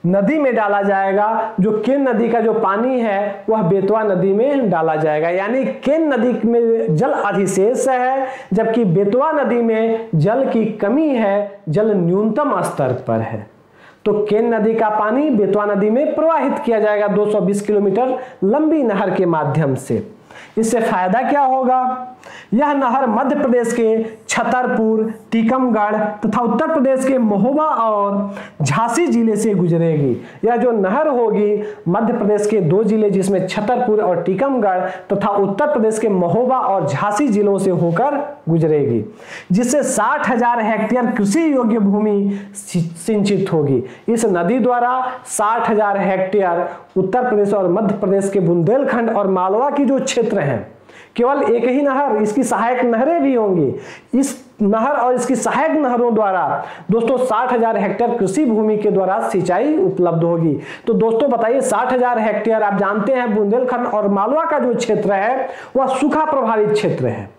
नदी में डाला जाएगा, जो केन नदी का जो पानी है वह बेतवा नदी में डाला जाएगा, यानी केन नदी में जल अधिशेष है जबकि बेतवा नदी में जल की कमी है, जल न्यूनतम स्तर पर है। तो केन नदी का पानी बेतवा नदी में प्रवाहित किया जाएगा 220 किलोमीटर लंबी नहर के माध्यम से। इससे फायदा क्या होगा, यह नहर मध्य प्रदेश के छतरपुर, टीकमगढ़ तथा उत्तर प्रदेश के महोबा और झांसी जिले से गुजरेगी। यह जो नहर होगी मध्य प्रदेश के 2 जिले जिसमें छतरपुर और टीकमगढ़ तथा उत्तर प्रदेश के महोबा और झांसी जिलों से होकर गुजरेगी, जिससे 60,000 हेक्टेयर कृषि योग्य भूमि सिंचित होगी। इस नदी द्वारा 60,000 हेक्टेयर उत्तर प्रदेश और मध्य प्रदेश के बुंदेलखंड और मालवा की जो क्षेत्र हैं, केवल एक ही नहर, इसकी सहायक नहरें भी होंगी, इस नहर और इसकी सहायक नहरों द्वारा दोस्तों 60,000 हेक्टेयर कृषि भूमि के द्वारा सिंचाई उपलब्ध होगी। तो दोस्तों बताइए 60,000 हेक्टेयर, आप जानते हैं बुंदेलखंड और मालवा का जो क्षेत्र है वह सूखा प्रभावित क्षेत्र है।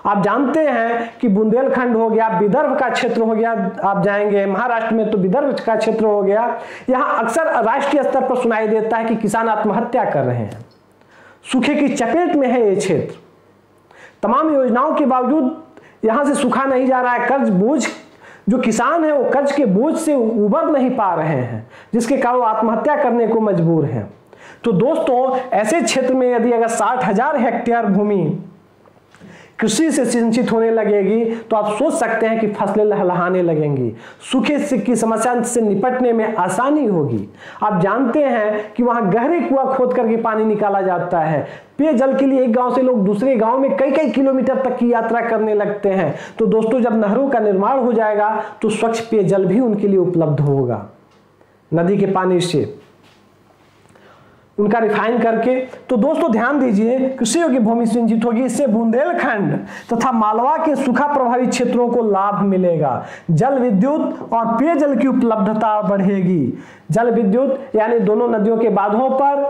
आप जानते हैं कि बुंदेलखंड हो गया, विदर्भ का क्षेत्र हो गया, आप जाएंगे महाराष्ट्र में तो विदर्भ का क्षेत्र हो गया। यहाँ अक्सर राष्ट्रीय स्तर पर सुनाई देता है कि किसान आत्महत्या कर रहे हैं, सूखे की चपेट में है ये क्षेत्र। तमाम योजनाओं के बावजूद यहां से सूखा नहीं जा रहा है, कर्ज बोझ, जो किसान है वो कर्ज के बोझ से उबर नहीं पा रहे हैं, जिसके कारण वो आत्महत्या करने को मजबूर हैं। तो दोस्तों ऐसे क्षेत्र में यदि अगर 60,000 हेक्टेयर भूमि कृषि से सिंचित होने लगेगी तो आप सोच सकते हैं कि फसलें लहलहाने लगेंगी, सूखे की समस्या से निपटने में आसानी होगी। आप जानते हैं कि वहां गहरे कुआं खोद करके पानी निकाला जाता है, पेयजल के लिए एक गांव से लोग दूसरे गांव में कई कई किलोमीटर तक की यात्रा करने लगते हैं। तो दोस्तों जब नहरों का निर्माण हो जाएगा तो स्वच्छ पेयजल भी उनके लिए उपलब्ध होगा, नदी के पानी से उनका रिफाइन करके। तो दोस्तों ध्यान दीजिए, कृषि योग्य भूमि सिंचित होगी, इससे बुंदेलखंड तथा मालवा के सूखा प्रभावित क्षेत्रों को लाभ मिलेगा। जल विद्युत और पेयजल की उपलब्धता बढ़ेगी। जल विद्युत यानी दोनों नदियों के बांधों पर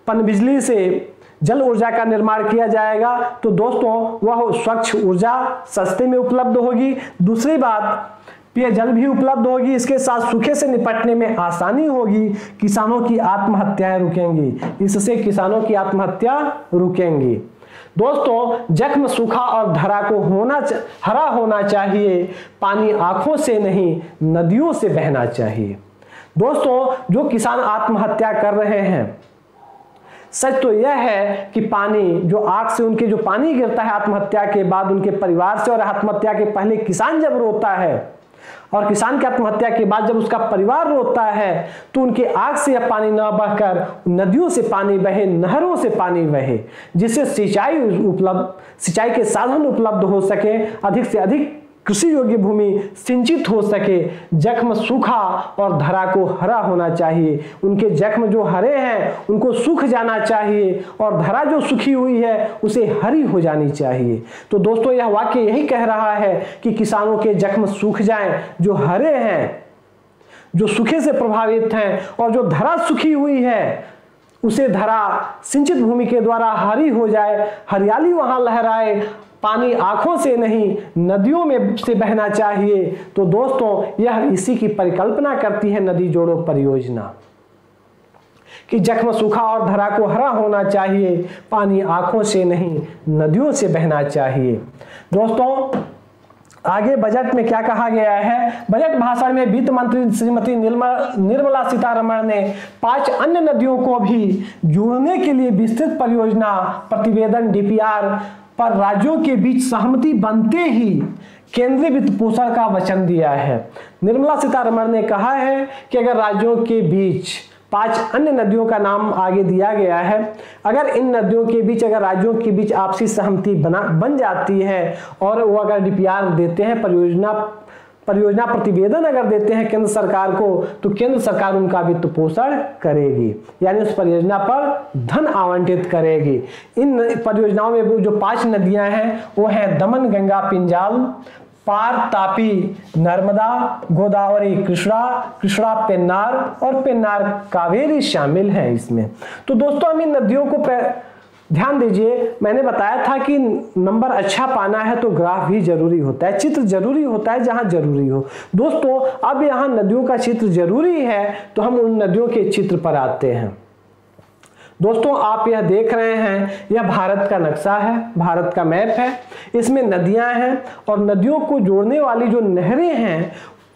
पनबिजली से जल ऊर्जा का निर्माण किया जाएगा, तो दोस्तों वह स्वच्छ ऊर्जा सस्ते में उपलब्ध होगी। दूसरी बात, पेयजल भी उपलब्ध होगी, इसके साथ सूखे से निपटने में आसानी होगी, किसानों की आत्महत्याएं रुकेंगी, इससे किसानों की आत्महत्या रुकेंगी। दोस्तों जख्म सूखा और धरा को हरा होना चाहिए, पानी आंखों से नहीं नदियों से बहना चाहिए। दोस्तों जो किसान आत्महत्या कर रहे हैं, सच तो यह है कि पानी जो आग से उनके जो पानी गिरता है आत्महत्या के बाद उनके परिवार से, और आत्महत्या के पहले किसान जब रोता है और किसान की आत्महत्या के बाद जब उसका परिवार रोता है, तो उनके आग से यह पानी न बहकर नदियों से पानी बहे, नहरों से पानी बहे, जिससे सिंचाई के साधन उपलब्ध हो सके, अधिक से अधिक कृषि योग्य भूमि सिंचित हो सके, जख्म सूखा और धरा को हरा होना चाहिए। उनके जख्म जो हरे हैं उनको सूख जाना चाहिए और धरा जो सूखी हुई है उसे हरी हो जानी चाहिए। तो दोस्तों यह वाक्य यही कह रहा है कि किसानों के जख्म सूख जाएं, जो हरे हैं, जो सूखे से प्रभावित हैं, और जो धरा सूखी हुई है उसे धरा सिंचित भूमि के द्वारा हरी हो जाए, हरियाली वहां लहराए, पानी आंखों से नहीं नदियों में से बहना चाहिए। तो दोस्तों यह इसी की परिकल्पना करती है नदी जोड़ो परियोजना, कि जख्म सूखा और धरा को हरा होना चाहिए, पानी आंखों से नहीं नदियों से बहना चाहिए। दोस्तों आगे बजट में क्या कहा गया है? बजट भाषण में वित्त मंत्री श्रीमती निर्मला सीतारमण ने 5 अन्य नदियों को भी जोड़ने के लिए विस्तृत परियोजना प्रतिवेदन डीपीआर पर राज्यों के बीच सहमति बनते ही केंद्रीय वित्त पोषण का वचन दिया है। निर्मला सीतारमण ने कहा है कि अगर राज्यों के बीच 5 अन्य नदियों का नाम आगे दिया गया है, अगर इन नदियों के बीच, अगर राज्यों के बीच आपसी सहमति बन जाती है और वो अगर डीपीआर देते हैं, परियोजना प्रतिवेदन अगर देते हैं केंद्र सरकार को, तो केंद्र सरकार उनका वित्त पोषण करेगी, यानी उस परियोजना पर धन आवंटित करेगी। इन परियोजनाओं में जो 5 नदियां हैं वो हैं दमन गंगा पिंजाल, पार तापी नर्मदा, गोदावरी कृष्णा पेन्नार और पेन्नार कावेरी शामिल हैं इसमें। तो दोस्तों हम इन नदियों को ध्यान दीजिए, मैंने बताया था कि नंबर अच्छा पाना है तो ग्राफ भी जरूरी होता है, चित्र जरूरी होता है जहां जरूरी हो। दोस्तों अब यहां नदियों का चित्र जरूरी है तो हम उन नदियों के चित्र पर आते हैं। दोस्तों आप यह देख रहे हैं, यह भारत का नक्शा है, भारत का मैप है, इसमें नदियां हैं और नदियों को जोड़ने वाली जो नहरें हैं,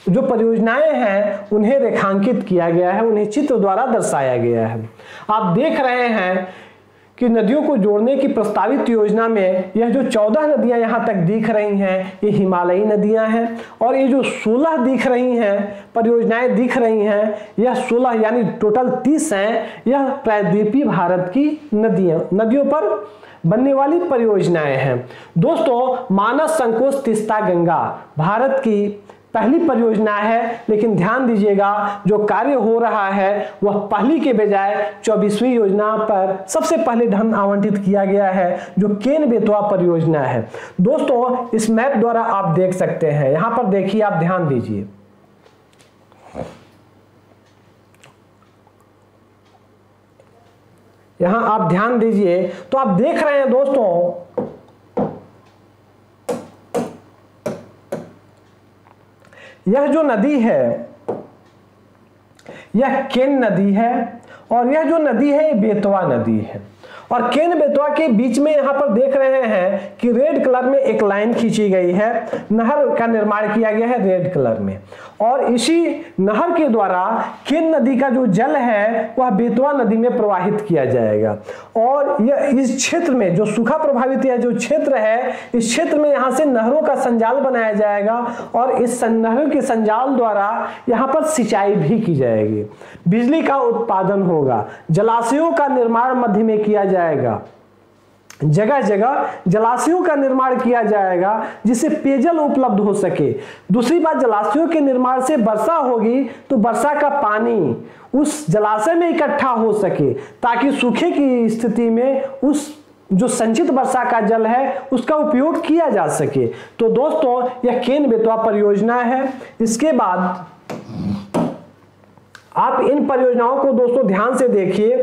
जो परियोजनाएं हैं, उन्हें रेखांकित किया गया है, उन्हें चित्र द्वारा दर्शाया गया है। आप देख रहे हैं कि नदियों को जोड़ने की प्रस्तावित योजना में यह जो 14 नदियां यहां तक दिख रही हैं, ये हिमालयी नदियां हैं, और ये जो 16 दिख रही हैं परियोजनाएं दिख रही हैं, यह 16 यानी टोटल 30 हैं, यह प्रायद्वीपीय भारत की नदियों पर बनने वाली परियोजनाएं हैं। दोस्तों मानस संकोच तीस्ता गंगा भारत की पहली परियोजना है, लेकिन ध्यान दीजिएगा जो कार्य हो रहा है वह पहली के बजाय 24वीं योजना पर सबसे पहले धन आवंटित किया गया है, जो केन बेतवा परियोजना है। दोस्तों इस मैप द्वारा आप देख सकते हैं, यहां पर देखिए, आप ध्यान दीजिए, यहां आप ध्यान दीजिए तो आप देख रहे हैं दोस्तों यह जो नदी है यह केन नदी है, और यह जो नदी है ये बेतवा नदी है, और केन बेतवा के बीच में यहां पर देख रहे हैं कि रेड कलर में एक लाइन खींची गई है, नहर का निर्माण किया गया है रेड कलर में, और इसी नहर के द्वारा केन नदी का जो जल है वह बेतवा नदी में प्रवाहित किया जाएगा। और यह इस क्षेत्र में जो सूखा प्रभावित यह जो क्षेत्र है, इस क्षेत्र में यहां से नहरों का संजाल बनाया जाएगा, और इस नहरों के संजाल द्वारा यहां पर सिंचाई भी की जाएगी, बिजली का उत्पादन होगा, जलाशयों का निर्माण मध्य में किया जाएगा, जगह जगह जलाशयों का निर्माण किया जाएगा जिससे पेयजल उपलब्ध हो सके। दूसरी बात, जलाशयों के निर्माण से वर्षा होगी तो वर्षा का पानी उस जलाशय में इकट्ठा हो सके, ताकि सूखे की स्थिति में उस जो संचित वर्षा का जल है उसका उपयोग किया जा सके। तो दोस्तों यह केन बेतवा परियोजना है। इसके बाद आप इन परियोजनाओं को दोस्तों ध्यान से देखिए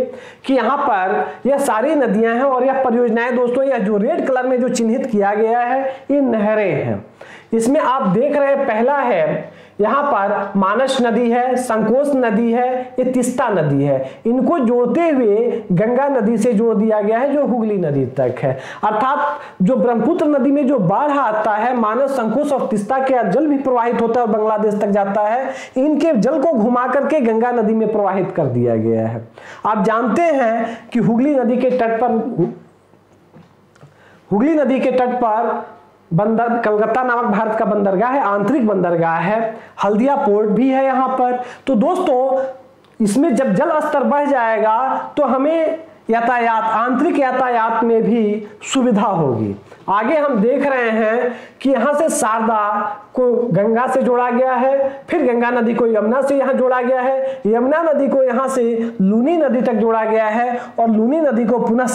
कि यहाँ पर यह सारी नदियां हैं, और यह परियोजनाएं दोस्तों यह जो रेड कलर में जो चिन्हित किया गया है ये नहरें हैं। इसमें आप देख रहे हैं पहला है यहाँ पर मानस नदी है, संकोच नदी है, ये तीस्ता नदी है। इनको जोड़ते हुए गंगा नदी से जोड़ दिया गया है जो हुगली नदी तक है। अर्थात जो ब्रह्मपुत्र नदी में जो बाढ़ आता है, मानस, संकोच और तीस्ता के जल भी प्रवाहित होता है और बांग्लादेश तक जाता है, इनके जल को घुमा करके गंगा नदी में प्रवाहित कर दिया गया है। आप जानते हैं कि हुगली नदी के तट पर बंदर कलकत्ता नामक भारत का बंदरगाह है, आंतरिक बंदरगाह है, हल्दिया पोर्ट भी है यहाँ पर। तो दोस्तों इसमें जब जल स्तर बढ़ जाएगा तो हमें यातायात, आंतरिक यातायात में भी सुविधा होगी। आगे हम देख रहे हैं कि यहाँ से शारदा को गंगा से जोड़ा गया है, फिर गंगा नदी को यमुना से यहाँ जोड़ा गया है, यमुना नदी को यहाँ से लूनी नदी तक जोड़ा गया है और लूनी नदी को पुनः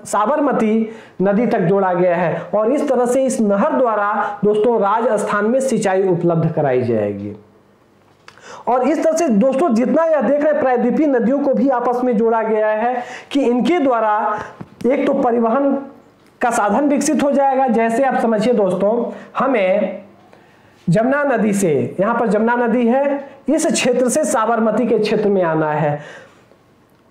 साबरमती नदी तक जोड़ा गया है। और इस तरह से इस नहर द्वारा दोस्तों राजस्थान में सिंचाई उपलब्ध कराई जाएगी। और इस तरह से दोस्तों जितना यह देख रहे हैं, प्रायद्वीपीय नदियों को भी आपस में जोड़ा गया है कि इनके द्वारा एक तो परिवहन का साधन विकसित हो जाएगा। जैसे आप समझिए दोस्तों, हमें जमुना नदी से, यहां पर जमुना नदी है, इस क्षेत्र से साबरमती के क्षेत्र में आना है,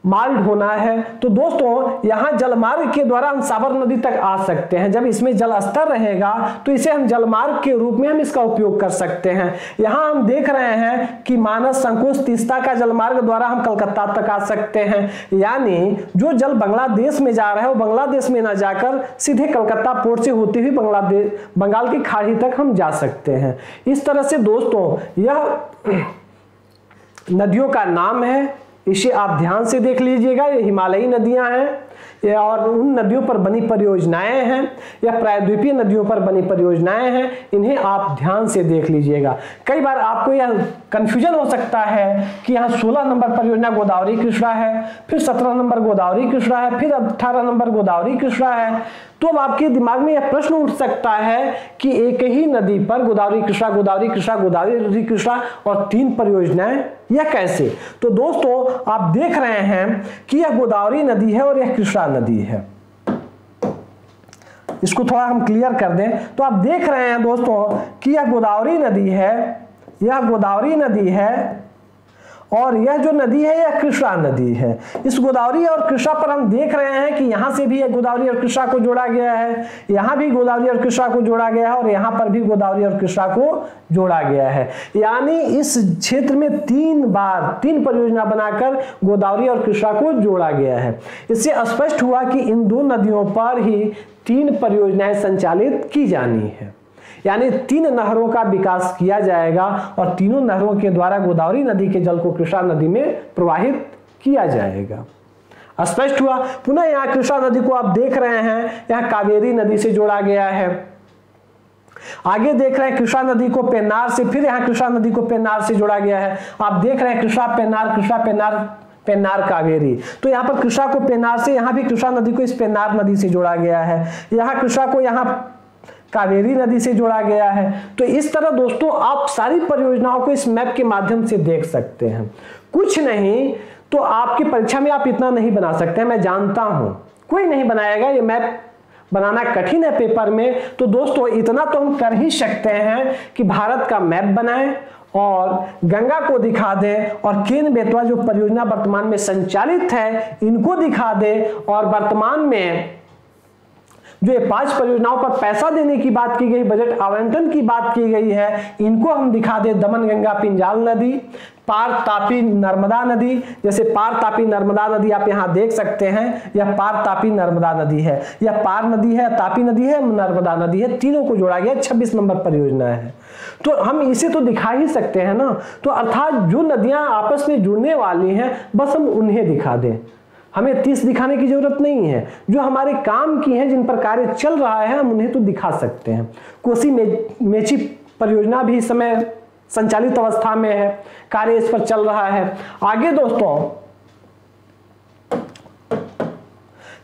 माल ढोना है, तो दोस्तों यहां जलमार्ग के द्वारा हम साबर नदी तक आ सकते हैं। जब इसमें जल स्तर रहेगा तो इसे हम जलमार्ग के रूप में हम इसका उपयोग कर सकते हैं। यहां हम देख रहे हैं कि मानस, संकोच, तीस्ता का जलमार्ग द्वारा हम कलकत्ता तक आ सकते हैं। यानी जो जल बांग्लादेश में जा रहा है वो बांग्लादेश में ना जाकर सीधे कलकत्ता पोर्ट से होते हुए बंगाल की खाड़ी तक हम जा सकते हैं। इस तरह से दोस्तों यह नदियों का नाम है, इसे आप ध्यान से देख लीजिएगा। ये हिमालयी नदियां हैं और उन नदियों पर बनी परियोजनाएं हैं या प्रायद्वीपीय नदियों पर बनी परियोजनाएं हैं, इन्हें आप ध्यान से देख लीजिएगा। कई बार आपको यह कंफ्यूजन हो सकता है कि यहाँ 16 नंबर परियोजना गोदावरी कृष्णा है, फिर 17 नंबर गोदावरी कृष्णा है, फिर 18 नंबर गोदावरी कृष्णा है। तो अब आपके दिमाग में यह प्रश्न उठ सकता है कि एक ही नदी पर गोदावरी कृष्णा, गोदावरी कृष्णा, गोदावरी कृष्णा और 3 परियोजनाएं, यह कैसे? तो दोस्तों आप देख रहे हैं कि यह गोदावरी नदी है और यह कृष्णा नदी है। इसको थोड़ा हम क्लियर कर दें तो आप देख रहे हैं दोस्तों कि यह गोदावरी नदी है, यह गोदावरी नदी है और यह जो नदी है यह कृष्णा नदी है। इस गोदावरी और कृष्णा पर हम देख रहे हैं कि यहां से भी गोदावरी और कृष्णा को जोड़ा गया है, यहां भी गोदावरी और कृष्णा को जोड़ा गया है और यहां पर भी गोदावरी और कृष्णा को जोड़ा गया है। यानी इस क्षेत्र में 3 परियोजना बनाकर गोदावरी और कृष्णा को जोड़ा गया है। इससे स्पष्ट हुआ कि इन 2 नदियों पर ही 3 परियोजनाएं संचालित की जानी है। यानी 3 नहरों का विकास किया जाएगा और तीनों नहरों के द्वारा गोदावरी नदी के जल को कृष्णा नदी में प्रवाहित किया जाएगा। स्पष्ट हुआ। पुनः यहाँ कृष्णा नदी को आप देख रहे हैं, यहाँ कावेरी नदी से जोड़ा गया है। आगे देख रहे हैं कृष्णा नदी को पेन्नार से, फिर यहाँ कृष्णा नदी को पेन्नार से जोड़ा गया है। आप देख रहे हैं कृष्णा पेन्नार, पेन्नार कावेरी। तो यहाँ पर कृष्णा को पेन्नार से, यहाँ भी कृष्णा नदी को इस पेन्नार नदी से जोड़ा गया है। यहाँ कृष्णा को यहाँ कावेरी नदी से जोड़ा गया है। तो इस तरह दोस्तों आप सारी परियोजनाओं को इस मैप के माध्यम से देख सकते हैं। कुछ नहीं तो आपकी परीक्षा में आप इतना नहीं बना सकते हैं, मैं जानता हूं कोई नहीं बनाएगा, ये मैप बनाना कठिन है पेपर में। तो दोस्तों इतना तो हम कर ही सकते हैं कि भारत का मैप बनाएं और गंगा को दिखा दें और केन बेतवा जो परियोजना वर्तमान में संचालित है इनको दिखा दें और वर्तमान में जो ये 5 परियोजनाओं पर पैसा देने की बात की गई, बजट आवंटन की बात की गई है, इनको हम दिखा दें। दमन गंगा पिंजाल नदी, पार तापी नर्मदा नदी, जैसे पार तापी नर्मदा नदी आप यहाँ देख सकते हैं, यह पार तापी नर्मदा नदी है, यह पार नदी है, तापी नदी है, नर्मदा नदी है, तीनों को जोड़ा गया, 26 नंबर परियोजना है। तो हम इसे तो दिखा ही सकते हैं ना। तो अर्थात जो नदियां आपस में जुड़ने वाली हैं बस हम उन्हें दिखा दें, हमें 30 दिखाने की जरूरत नहीं है। जो हमारे काम की हैं, जिन पर कार्य चल रहा है, हम उन्हें तो दिखा सकते हैं। कोसी मेची परियोजना भी इस समय संचालित अवस्था में है, कार्य इस पर चल रहा है। आगे दोस्तों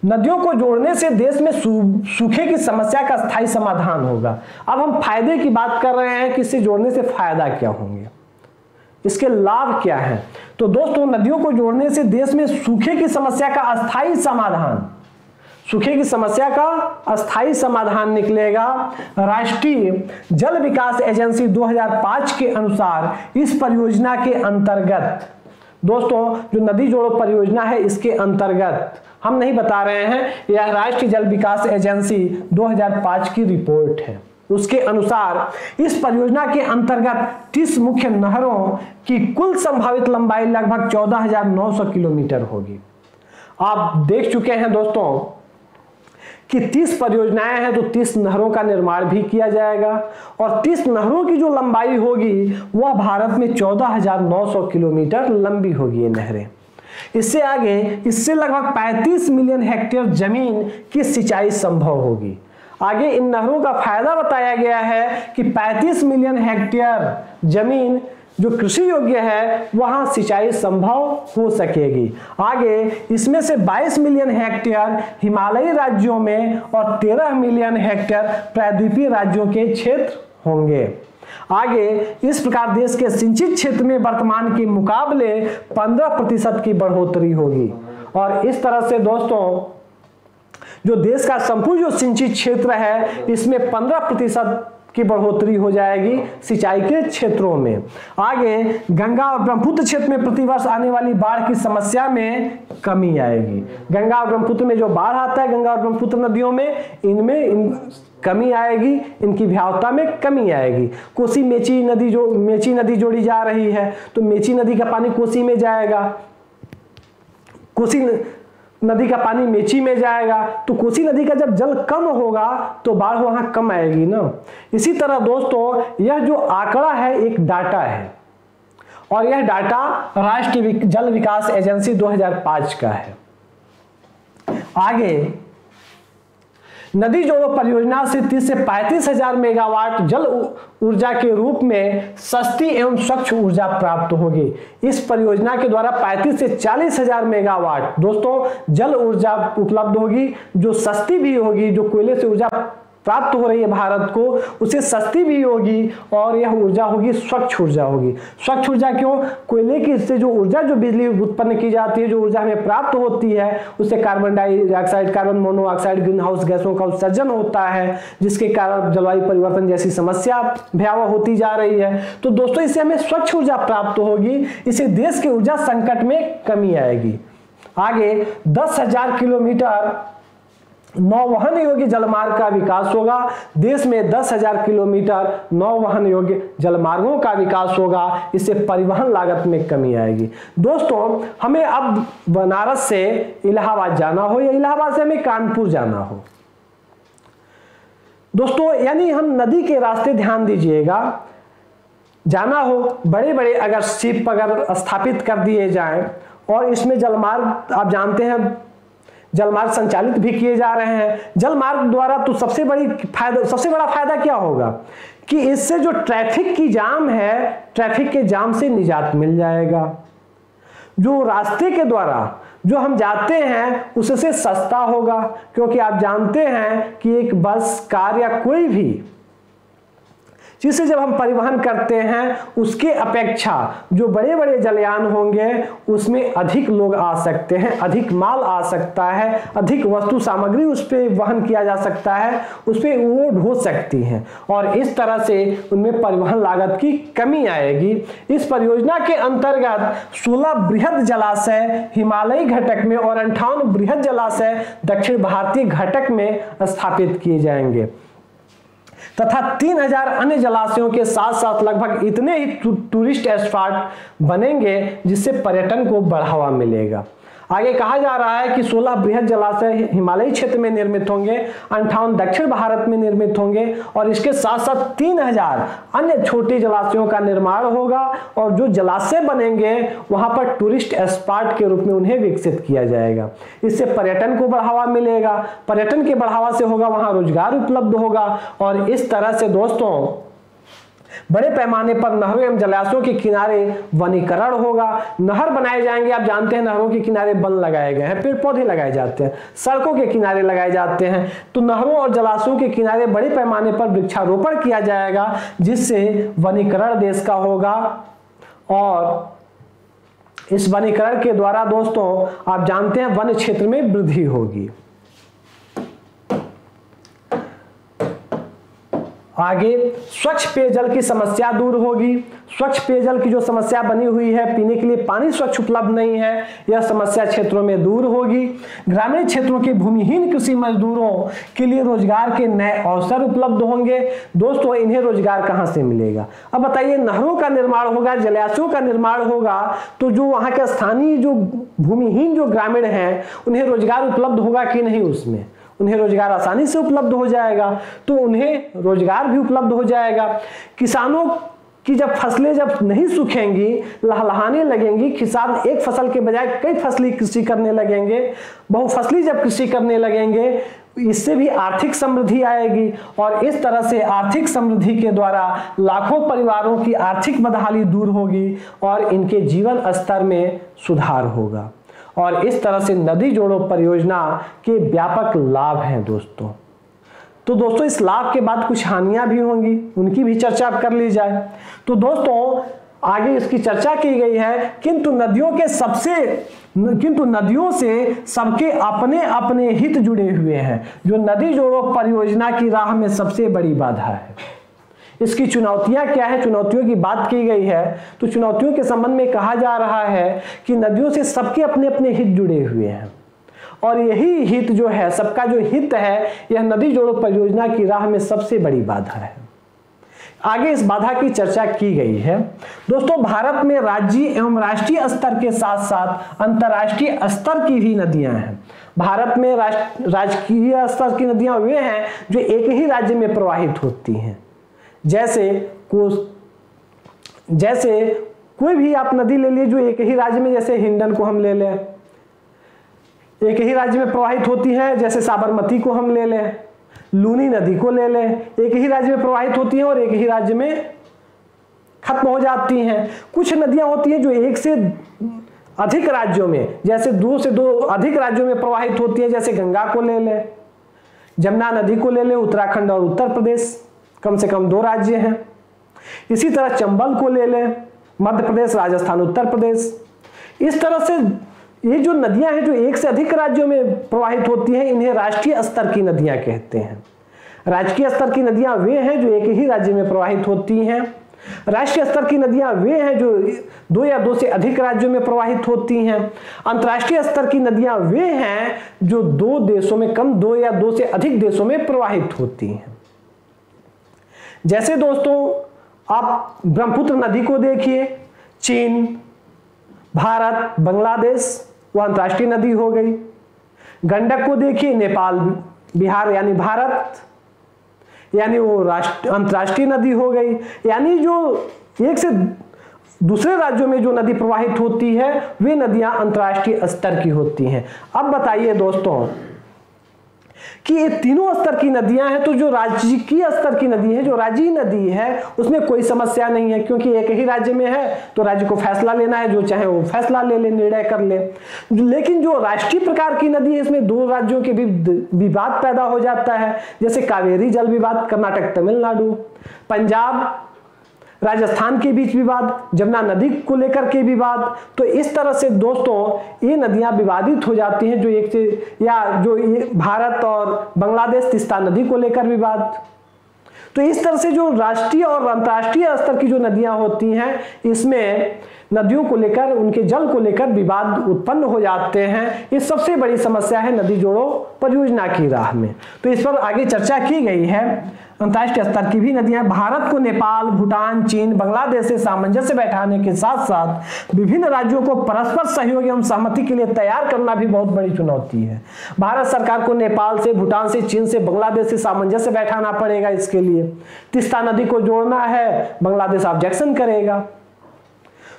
नदियों को जोड़ने से देश में सूखे की समस्या का स्थायी समाधान होगा। अब हम फायदे की बात कर रहे हैं कि इससे जोड़ने से फायदा क्या होंगे, इसके लाभ क्या हैं। तो दोस्तों नदियों को जोड़ने से देश में सूखे की समस्या का अस्थायी समाधान, सूखे की समस्या का अस्थायी समाधान निकलेगा। राष्ट्रीय जल विकास एजेंसी 2005 के अनुसार इस परियोजना के अंतर्गत, दोस्तों जो नदी जोड़ो परियोजना है इसके अंतर्गत, हम नहीं बता रहे हैं, यह राष्ट्रीय जल विकास एजेंसी 2005 की रिपोर्ट है, उसके अनुसार इस परियोजना के अंतर्गत 30 मुख्य नहरों की कुल संभावित लंबाई लगभग 14,900 किलोमीटर होगी। आप देख चुके हैं दोस्तों कि 30 परियोजनाएं हैं तो 30 नहरों का निर्माण भी किया जाएगा और 30 नहरों की जो लंबाई होगी वह भारत में 14,900 किलोमीटर लंबी होगी ये नहरें। इससे आगे इससे लगभग 35 मिलियन हेक्टेयर जमीन की सिंचाई संभव होगी। आगे इन नहरों का फायदा बताया गया है कि 35 मिलियन हेक्टेयर जमीन जो कृषि योग्य है वहां सिंचाई संभव हो सकेगी। आगे इसमें से 22 मिलियन हेक्टेयर हिमालयी राज्यों में और 13 मिलियन हेक्टेयर प्रायद्वीपीय राज्यों के क्षेत्र होंगे। आगे इस प्रकार देश के सिंचित क्षेत्र में वर्तमान के मुकाबले 15% की बढ़ोतरी होगी और इस तरह से दोस्तों जो देश का संपूर्ण जो सिंचित क्षेत्र है इसमें 15% की बढ़ोतरी हो जाएगी सिंचाई के क्षेत्रों में। आगे गंगा और ब्रह्मपुत्र क्षेत्र में प्रतिवर्ष आने वाली बाढ़ की समस्या में कमी आएगी। गंगा और ब्रह्मपुत्र में जो बाढ़ आता है गंगा और ब्रह्मपुत्र नदियों में इनमें कमी आएगी, इनकी भयावता में कमी आएगी। कोसी मेची नदी जोड़ी जा रही है तो मेची नदी का पानी कोसी में जाएगा, कोसी नदी का पानी मेची में जाएगा तो कोसी नदी का जब जल कम होगा तो बाढ़ वहां कम आएगी ना। इसी तरह दोस्तों यह जो आंकड़ा है एक डाटा है और यह डाटा राष्ट्रीय जल विकास एजेंसी 2005 का है। आगे नदी जोड़ो परियोजना से 30 से 35 हजार मेगावाट जल ऊर्जा के रूप में सस्ती एवं स्वच्छ ऊर्जा प्राप्त होगी। इस परियोजना के द्वारा 35 से 40 हजार मेगावाट दोस्तों जल ऊर्जा उपलब्ध होगी जो सस्ती भी होगी। जो कोयले से ऊर्जा प्राप्त हो रही है भारत को उसे सस्ती भी होगी और यह ऊर्जा होगी स्वच्छ ऊर्जा होगी। स्वच्छ ऊर्जा क्यों? कोयले की से जो ऊर्जा जो बिजली उत्पन्न की जाती है, जो ऊर्जा हमें प्राप्त होती है उससे carbon dioxide, carbon monoxide, green house गैसों का उत्सर्जन होता है जिसके कारण जलवायु परिवर्तन जैसी समस्या भयावह होती जा रही है। तो दोस्तों इससे हमें स्वच्छ ऊर्जा प्राप्त होगी, इससे देश के ऊर्जा संकट में कमी आएगी। आगे 10,000 किलोमीटर नौवहन योग्य जलमार्ग का विकास होगा। देश में 10,000 किलोमीटर नौवहन योग्य जलमार्गों का विकास होगा, इससे परिवहन लागत में कमी आएगी। दोस्तों हमें अब बनारस से इलाहाबाद जाना हो या इलाहाबाद से हमें कानपुर जाना हो दोस्तों, यानी हम नदी के रास्ते ध्यान दीजिएगा, जाना हो बड़े बड़े अगर शिप अगर स्थापित कर दिए जाएं और इसमें जलमार्ग आप जानते हैं जलमार्ग संचालित भी किए जा रहे हैं। जलमार्ग द्वारा तो सबसे बड़ा फायदा क्या होगा कि इससे जो ट्रैफिक की जाम है, ट्रैफिक के जाम से निजात मिल जाएगा। जो रास्ते के द्वारा जो हम जाते हैं उससे सस्ता होगा, क्योंकि आप जानते हैं कि एक बस, कार या कोई भी जिससे जब हम परिवहन करते हैं उसके अपेक्षा जो बड़े बड़े जलयान होंगे उसमें अधिक लोग आ सकते हैं, अधिक माल आ सकता है, अधिक वस्तु सामग्री उस पर वहन किया जा सकता है, उस पर वो ढो सकती हैं और इस तरह से उनमें परिवहन लागत की कमी आएगी। इस परियोजना के अंतर्गत 16 बृहद जलाशय हिमालयी घटक में और 58 बृहद जलाशय दक्षिण भारतीय घटक में स्थापित किए जाएंगे तथा 3,000 अन्य जलाशयों के साथ साथ लगभग इतने ही टूरिस्ट स्पॉट बनेंगे जिससे पर्यटन को बढ़ावा मिलेगा। आगे कहा जा रहा है कि 16 बृहद जलाशय हिमालयी क्षेत्र में निर्मित होंगे, 58 दक्षिण भारत में निर्मित होंगे और इसके साथ साथ 3,000 अन्य छोटे जलाशयों का निर्माण होगा और जो जलाशय बनेंगे वहां पर टूरिस्ट स्पॉट के रूप में उन्हें विकसित किया जाएगा। इससे पर्यटन को बढ़ावा मिलेगा, पर्यटन के बढ़ावा से होगा वहां रोजगार उपलब्ध होगा और इस तरह से दोस्तों बड़े पैमाने पर नहरों एवं जलाशयों के किनारे वनीकरण होगा। नहर बनाए जाएंगे, आप जानते हैं नहरों के किनारे वन लगाए गए हैं, पेड़ पौधे लगाए जाते हैं, सड़कों के किनारे लगाए जाते हैं, तो नहरों और जलाशयों के किनारे बड़े पैमाने पर वृक्षारोपण किया जाएगा जिससे वनीकरण देश का होगा और इस वनीकरण के द्वारा दोस्तों आप जानते हैं वन क्षेत्र में वृद्धि होगी। आगे स्वच्छ पेयजल की समस्या दूर होगी। स्वच्छ पेयजल की जो समस्या बनी हुई है, पीने के लिए पानी स्वच्छ उपलब्ध नहीं है, यह समस्या क्षेत्रों में दूर होगी। ग्रामीण क्षेत्रों के भूमिहीन कृषि मजदूरों के लिए रोजगार के नए अवसर उपलब्ध होंगे। दोस्तों, इन्हें रोजगार कहां से मिलेगा? अब बताइए, नहरों का निर्माण होगा, जलाशयों का निर्माण होगा, तो जो वहां के स्थानीय जो भूमिहीन जो ग्रामीण हैं उन्हें रोजगार उपलब्ध होगा कि नहीं? उसमें उन्हें रोजगार आसानी से उपलब्ध हो जाएगा, तो उन्हें रोजगार भी उपलब्ध हो जाएगा। किसानों की जब फसलें जब नहीं सूखेंगी, लहलहाने लगेंगी, किसान एक फसल के बजाय कई फसली कृषि करने लगेंगे, बहुफसली जब कृषि करने लगेंगे, इससे भी आर्थिक समृद्धि आएगी और इस तरह से आर्थिक समृद्धि के द्वारा लाखों परिवारों की आर्थिक बदहाली दूर होगी और इनके जीवन स्तर में सुधार होगा। और इस तरह से नदी जोड़ो परियोजना के व्यापक लाभ हैं दोस्तों। तो दोस्तों, इस लाभ के बाद कुछ हानियां भी होंगी, उनकी भी चर्चा कर ली जाए। तो दोस्तों, आगे इसकी चर्चा की गई है, किंतु नदियों से सबके अपने अपने हित जुड़े हुए हैं, जो नदी जोड़ो परियोजना की राह में सबसे बड़ी बाधा है। इसकी चुनौतियां क्या है? चुनौतियों की बात की गई है, तो चुनौतियों के संबंध में कहा जा रहा है कि नदियों से सबके अपने अपने हित जुड़े हुए हैं और यही हित जो है, सबका जो हित है, यह नदी जोड़ो परियोजना की राह में सबसे बड़ी बाधा है। आगे इस बाधा की चर्चा की गई है। दोस्तों, भारत में राज्य एवं राष्ट्रीय स्तर के साथ साथ अंतर्राष्ट्रीय स्तर की भी नदियां हैं। भारत में राजकीय स्तर की नदियां वे हैं जो एक ही राज्य में प्रवाहित होती हैं। जैसे कोई भी आप नदी ले लिए जो एक ही राज्य में, जैसे हिंडन को हम ले लें, एक ही राज्य में प्रवाहित होती है। जैसे साबरमती को हम ले लें, लूनी नदी को ले लें, एक ही राज्य में प्रवाहित होती हैं और एक ही राज्य में खत्म हो जाती हैं। कुछ नदियां होती हैं जो एक से अधिक राज्यों में, जैसे 2 से 2 अधिक राज्यों में प्रवाहित होती है। जैसे गंगा को ले लें, जमुना नदी को ले लें, उत्तराखंड और उत्तर प्रदेश कम से कम 2 राज्य हैं। इसी तरह चंबल को ले लें, मध्य प्रदेश, राजस्थान, उत्तर प्रदेश। इस तरह से ये जो नदियां हैं जो एक से अधिक राज्यों में प्रवाहित होती हैं, इन्हें राष्ट्रीय स्तर की नदियां कहते हैं। राजकीय स्तर की नदियां वे हैं जो एक ही राज्य में प्रवाहित होती हैं। राष्ट्रीय स्तर की नदियां वे हैं जो 2 या 2 से अधिक राज्यों में प्रवाहित होती हैं। अंतर्राष्ट्रीय स्तर की नदियां वे हैं जो 2 देशों में कम, 2 या 2 से अधिक देशों में प्रवाहित होती हैं। जैसे दोस्तों, आप ब्रह्मपुत्र नदी को देखिए, चीन, भारत, बांग्लादेश, वह अंतर्राष्ट्रीय नदी हो गई। गंडक को देखिए, नेपाल, बिहार यानी भारत, यानी वो अंतर्राष्ट्रीय नदी हो गई। यानी जो एक से दूसरे राज्यों में जो नदी प्रवाहित होती है, वे नदियां अंतर्राष्ट्रीय स्तर की होती हैं। अब बताइए दोस्तों कि ये तीनों स्तर की नदियां हैं, तो जो राजकीय स्तर की नदी है, जो राज्य नदी है, उसमें कोई समस्या नहीं है, क्योंकि एक ही राज्य में है तो राज्य को फैसला लेना है, जो चाहे वो फैसला ले ले, निर्णय कर ले। लेकिन जो राष्ट्रीय प्रकार की नदी है, इसमें 2 राज्यों के भी विवाद पैदा हो जाता है। जैसे कावेरी जल विवाद, कर्नाटक, तमिलनाडु, पंजाब, राजस्थान के बीच विवाद, जमुना नदी को लेकर के विवाद। तो इस तरह से दोस्तों ये नदियां विवादित हो जाती हैं, जो एक से, या जो भारत और बांग्लादेश, तीस्ता नदी को लेकर विवाद। तो इस तरह से जो राष्ट्रीय और अंतर्राष्ट्रीय स्तर की जो नदियां होती हैं, इसमें नदियों को लेकर, उनके जल को लेकर विवाद उत्पन्न हो जाते हैं। ये सबसे बड़ी समस्या है नदी जोड़ो परियोजना की राह में। तो इस पर आगे चर्चा की गई है। अंतर्राष्ट्रीय स्तर की भी नदियां, भारत को नेपाल, भूटान, चीन, बांग्लादेश से सामंजस्य बैठाने के साथ साथ विभिन्न राज्यों को परस्पर सहयोग एवं सहमति के लिए तैयार करना भी बहुत बड़ी चुनौती है। भारत सरकार को नेपाल से, भूटान से, चीन से, बांग्लादेश से सामंजस्य बैठाना पड़ेगा। इसके लिए तीस्ता नदी को जोड़ना है, बांग्लादेश ऑब्जेक्शन करेगा।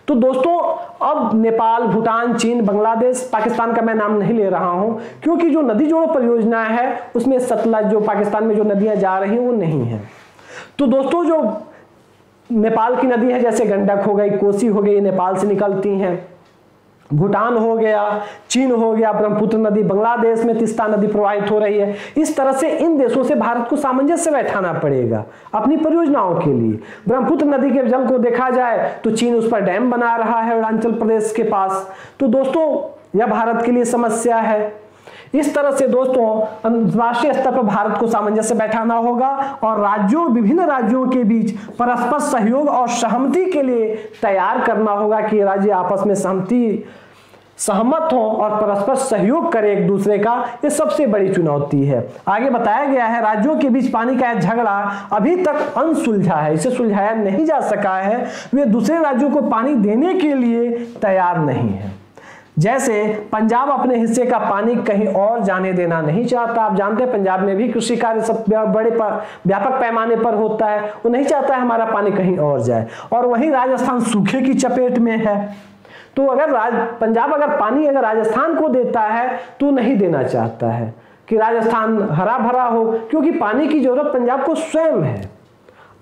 तो दोस्तों, अब नेपाल, भूटान, चीन, बांग्लादेश, पाकिस्तान का मैं नाम नहीं ले रहा हूं, क्योंकि जो नदी जोड़ो परियोजना है उसमें सतलज, जो पाकिस्तान में जो नदियां जा रही हैं वो नहीं है। तो दोस्तों, जो नेपाल की नदी है, जैसे गंडक हो गई, कोसी हो गई, नेपाल से निकलती हैं। भूटान हो गया, चीन हो गया, ब्रह्मपुत्र नदी, बांग्लादेश में तीस्ता नदी प्रवाहित हो रही है। इस तरह से इन देशों से भारत को सामंजस्य बैठाना पड़ेगा अपनी परियोजनाओं के लिए। ब्रह्मपुत्र नदी के जल को देखा जाए तो चीन उस पर डैम बना रहा है अरुणाचल प्रदेश के पास। तो दोस्तों, यह भारत के लिए समस्या है। इस तरह से दोस्तों अंतर्राष्ट्रीय स्तर पर भारत को सामंजस्य बैठाना होगा और विभिन्न राज्यों के बीच परस्पर सहयोग और सहमति के लिए तैयार करना होगा कि राज्य आपस में सहमत हो और परस्पर सहयोग करे एक दूसरे का। ये सबसे बड़ी चुनौती है। आगे बताया गया है राज्यों के बीच पानी का झगड़ा अभी तक अनसुलझा है, इसे सुलझाया नहीं जा सका है। वे दूसरे राज्यों को पानी देने के लिए तैयार नहीं है। जैसे पंजाब अपने हिस्से का पानी कहीं और जाने देना नहीं चाहता। आप जानते हैं पंजाब में भी कृषि कार्य सब बड़े व्यापक पैमाने पर होता है। वो नहीं चाहता है हमारा पानी कहीं और जाए। और वहीं राजस्थान सूखे की चपेट में है। तो अगर पंजाब अगर पानी अगर राजस्थान को देता है तो नहीं देना चाहता है कि राजस्थान हरा भरा हो, क्योंकि पानी की जरूरत पंजाब को स्वयं है।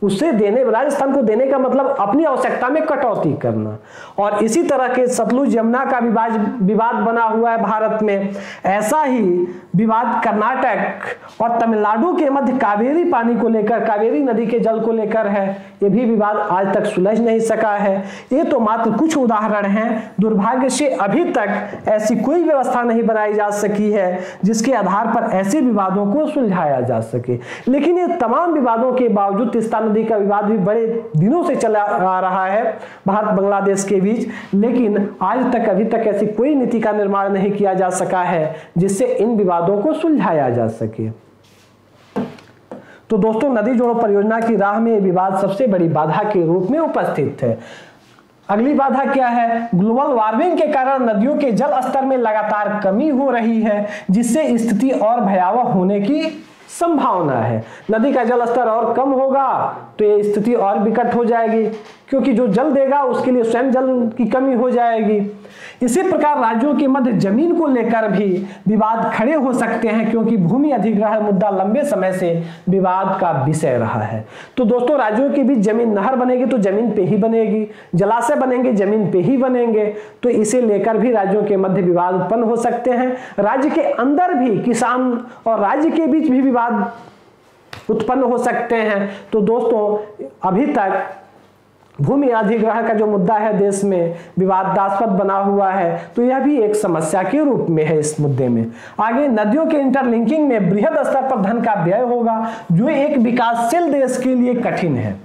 उसे राजस्थान को देने का मतलब अपनी आवश्यकता में कटौती करना। और इसी तरह के सतलुज यमुना का विवाद बना हुआ है भारत में। ऐसा ही विवाद कर्नाटक और तमिलनाडु के मध्य कावेरी पानी को लेकर, कावेरी नदी के जल को लेकर है। ये भी विवाद आज तक सुलझ नहीं सका है। ये तो मात्र कुछ उदाहरण हैं। दुर्भाग्य से अभी तक ऐसी कोई व्यवस्था नहीं बनाई जा सकी है जिसके आधार पर ऐसे विवादों को सुलझाया जा सके। लेकिन ये तमाम विवादों के बावजूद तीस्ता नदी का विवाद भी बड़े दिनों से चला आ रहा है भारत बांग्लादेश के बीच, लेकिन आज तक अभी तक ऐसी कोई नीति का निर्माण नहीं किया जा सका है जिससे इन विवादों को सुलझाया जा सके। तो दोस्तों, नदी जोड़ो परियोजना की राह में विवाद सबसे बड़ी बाधा के रूप में उपस्थित है। अगली बाधा क्या है? ग्लोबल वार्मिंग के कारण नदियों के जल स्तर में लगातार कमी हो रही है, जिससे स्थिति और भयावह होने की संभावना है। नदी का जल स्तर और कम होगा तो ये स्थिति और विकट हो जाएगी, क्योंकि जो जल देगा उसके लिए स्वयं जल की कमी हो जाएगी। इसी प्रकार राज्यों के मध्य जमीन को लेकर भी विवाद खड़े हो सकते हैं, क्योंकि भूमि अधिग्रहण मुद्दा लंबे समय से विवाद का विषय रहा है। तो दोस्तों, राज्यों के बीच जमीन, नहर बनेगी तो जमीन पे ही बनेगी, जलाशय बनेंगे जमीन पे ही बनेंगे, तो इसे लेकर भी राज्यों के मध्य विवाद उत्पन्न हो सकते हैं। राज्य के अंदर भी किसान और राज्य के बीच भी विवाद उत्पन्न हो सकते हैं। तो दोस्तों, अभी तक भूमि अधिग्रहण का जो मुद्दा है देश में विवादास्पद बना हुआ है, तो यह भी एक समस्या के रूप में है इस मुद्दे में। आगे, नदियों के इंटरलिंकिंग में बृहद स्तर पर धन का व्यय होगा, जो एक विकासशील देश के लिए कठिन है।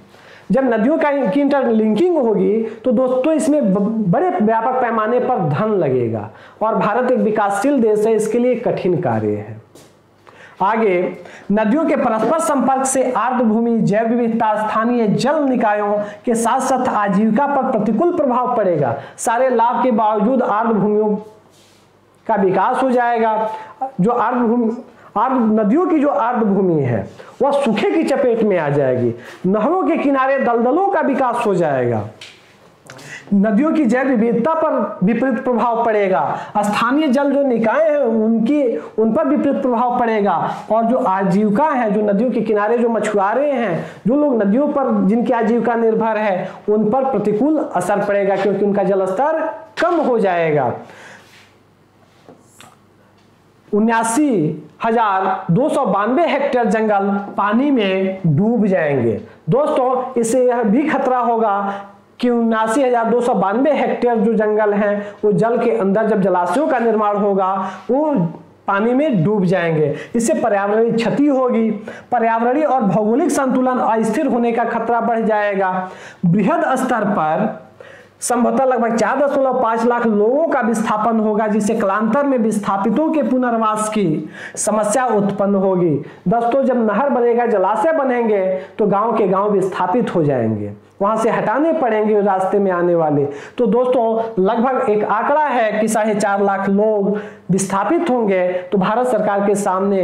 जब नदियों की इंटरलिंकिंग होगी तो दोस्तों इसमें बड़े व्यापक पैमाने पर धन लगेगा, और भारत एक विकासशील देश है, इसके लिए कठिन कार्य है। आगे, नदियों के परस्पर संपर्क से आर्द्रभूमि, जैव विविधता, स्थानीय जल निकायों के साथ साथ आजीविका पर प्रतिकूल प्रभाव पड़ेगा। सारे लाभ के बावजूद आर्द्रभूमियों का विकास हो जाएगा। जो नदियों की जो आर्द्रभूमि है वह सूखे की चपेट में आ जाएगी। नहरों के किनारे दलदलों का विकास हो जाएगा। नदियों की जैव विविधता पर विपरीत प्रभाव पड़ेगा। स्थानीय जल जो निकाय हैं उन पर विपरीत प्रभाव पड़ेगा, और जो आजीविका है, जो नदियों के किनारे जो मछुआरे हैं, जो लोग नदियों पर जिनकी आजीविका निर्भर है, उन पर प्रतिकूल असर पड़ेगा, क्योंकि उनका जल स्तर कम हो जाएगा। 79,292 हेक्टेयर जंगल पानी में डूब जाएंगे। दोस्तों, इससे यह भी खतरा होगा कि 79,292 हेक्टेयर जो जंगल हैं वो जल के अंदर, जब जलाशयों का निर्माण होगा, वो पानी में डूब जाएंगे। इससे पर्यावरणीय क्षति होगी। पर्यावरणीय और भौगोलिक संतुलन अस्थिर होने का खतरा बढ़ जाएगा। बृहद स्तर पर संभवतः लगभग 4.5 लाख लोगों का विस्थापन होगा, जिससे कालांतर में विस्थापितों के पुनर्वास की समस्या उत्पन्न होगी। दोस्तों, जब नहर बनेगा, जलाशय बनेंगे, तो गांव के गांव विस्थापित हो जाएंगे, वहां से हटाने पड़ेंगे रास्ते में आने वाले। तो दोस्तों, लगभग एक आंकड़ा है कि 4.5 लाख लोग विस्थापित होंगे। तो भारत सरकार के सामने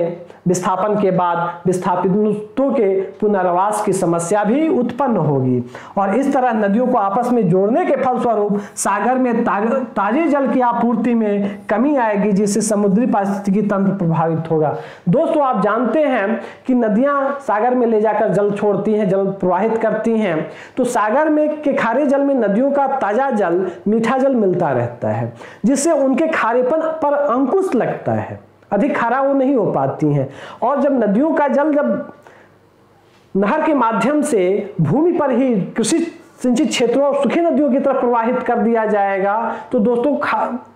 विस्थापन के बाद विस्थापितों के पुनर्वास की समस्या भी उत्पन्न होगी। और इस तरह नदियों को आपस में जोड़ने के फलस्वरूप सागर में ताजे जल की आपूर्ति में कमी आएगी, जिससे समुद्री पारिस्थितिकी तंत्र प्रभावित होगा। दोस्तों, आप जानते हैं कि नदियां सागर में ले जाकर जल छोड़ती हैं, जल प्रवाहित करती हैं। तो सागर में के खारे जल में नदियों का ताजा जल, मीठा जल मिलता रहता है, जिससे उनके खारेपन पर अंकुश लगता है, अधिक खारा वो नहीं हो पाती हैं। और जब नदियों का जल जब नहर के माध्यम से भूमि पर ही कृषि सिंचित क्षेत्रों और सूखी नदियों की तरफ प्रवाहित कर दिया जाएगा, तो दोस्तों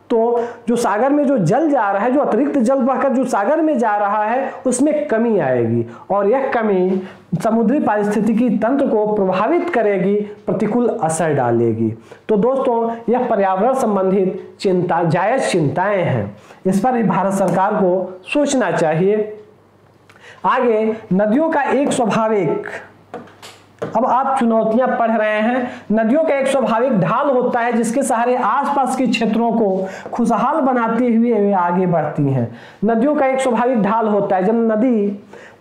तो जो सागर में जो जल जा रहा है, जो अतिरिक्त जल बहकर जो सागर में जा रहा है, उसमें कमी आएगी और यह कमी समुद्री पारिस्थितिकी तंत्र को प्रभावित करेगी, प्रतिकूल असर डालेगी। तो दोस्तों, यह पर्यावरण संबंधित जायज चिंताएं हैं, इस पर भी भारत सरकार को सोचना चाहिए। आगे, नदियों का एक स्वाभाविक, अब आप चुनौतियां पढ़ रहे हैं। नदियों का एक स्वाभाविक ढाल होता है जिसके सहारे आसपास के क्षेत्रों को खुशहाल बनाते हुए वे आगे बढ़ती हैं। नदियों का एक स्वाभाविक ढाल होता है। जब नदी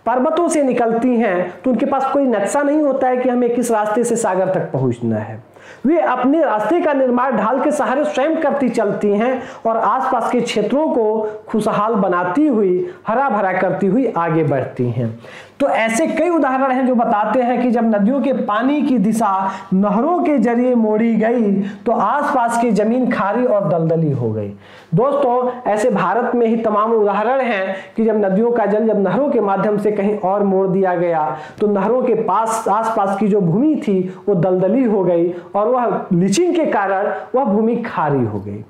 पर्वतों से निकलती हैं तो उनके पास कोई नक्शा नहीं होता है कि हमें किस रास्ते से सागर तक पहुंचना है। वे अपने रास्ते का निर्माण ढाल के सहारे स्वयं करती चलती हैं और आसपास के क्षेत्रों को खुशहाल बनाती हुई, हरा भरा करती हुई आगे बढ़ती हैं। तो ऐसे कई उदाहरण हैं जो बताते हैं कि जब नदियों के पानी की दिशा नहरों के जरिए मोड़ी गई तो आसपास की जमीन खारी और दलदली हो गई। दोस्तों, ऐसे भारत में ही तमाम उदाहरण हैं कि जब नदियों का जल जब नहरों के माध्यम से कहीं और मोड़ दिया गया तो नहरों के पास आसपास की जो भूमि थी वो दलदली हो गई और वह लीचिंग के कारण वह भूमि खारी हो गई।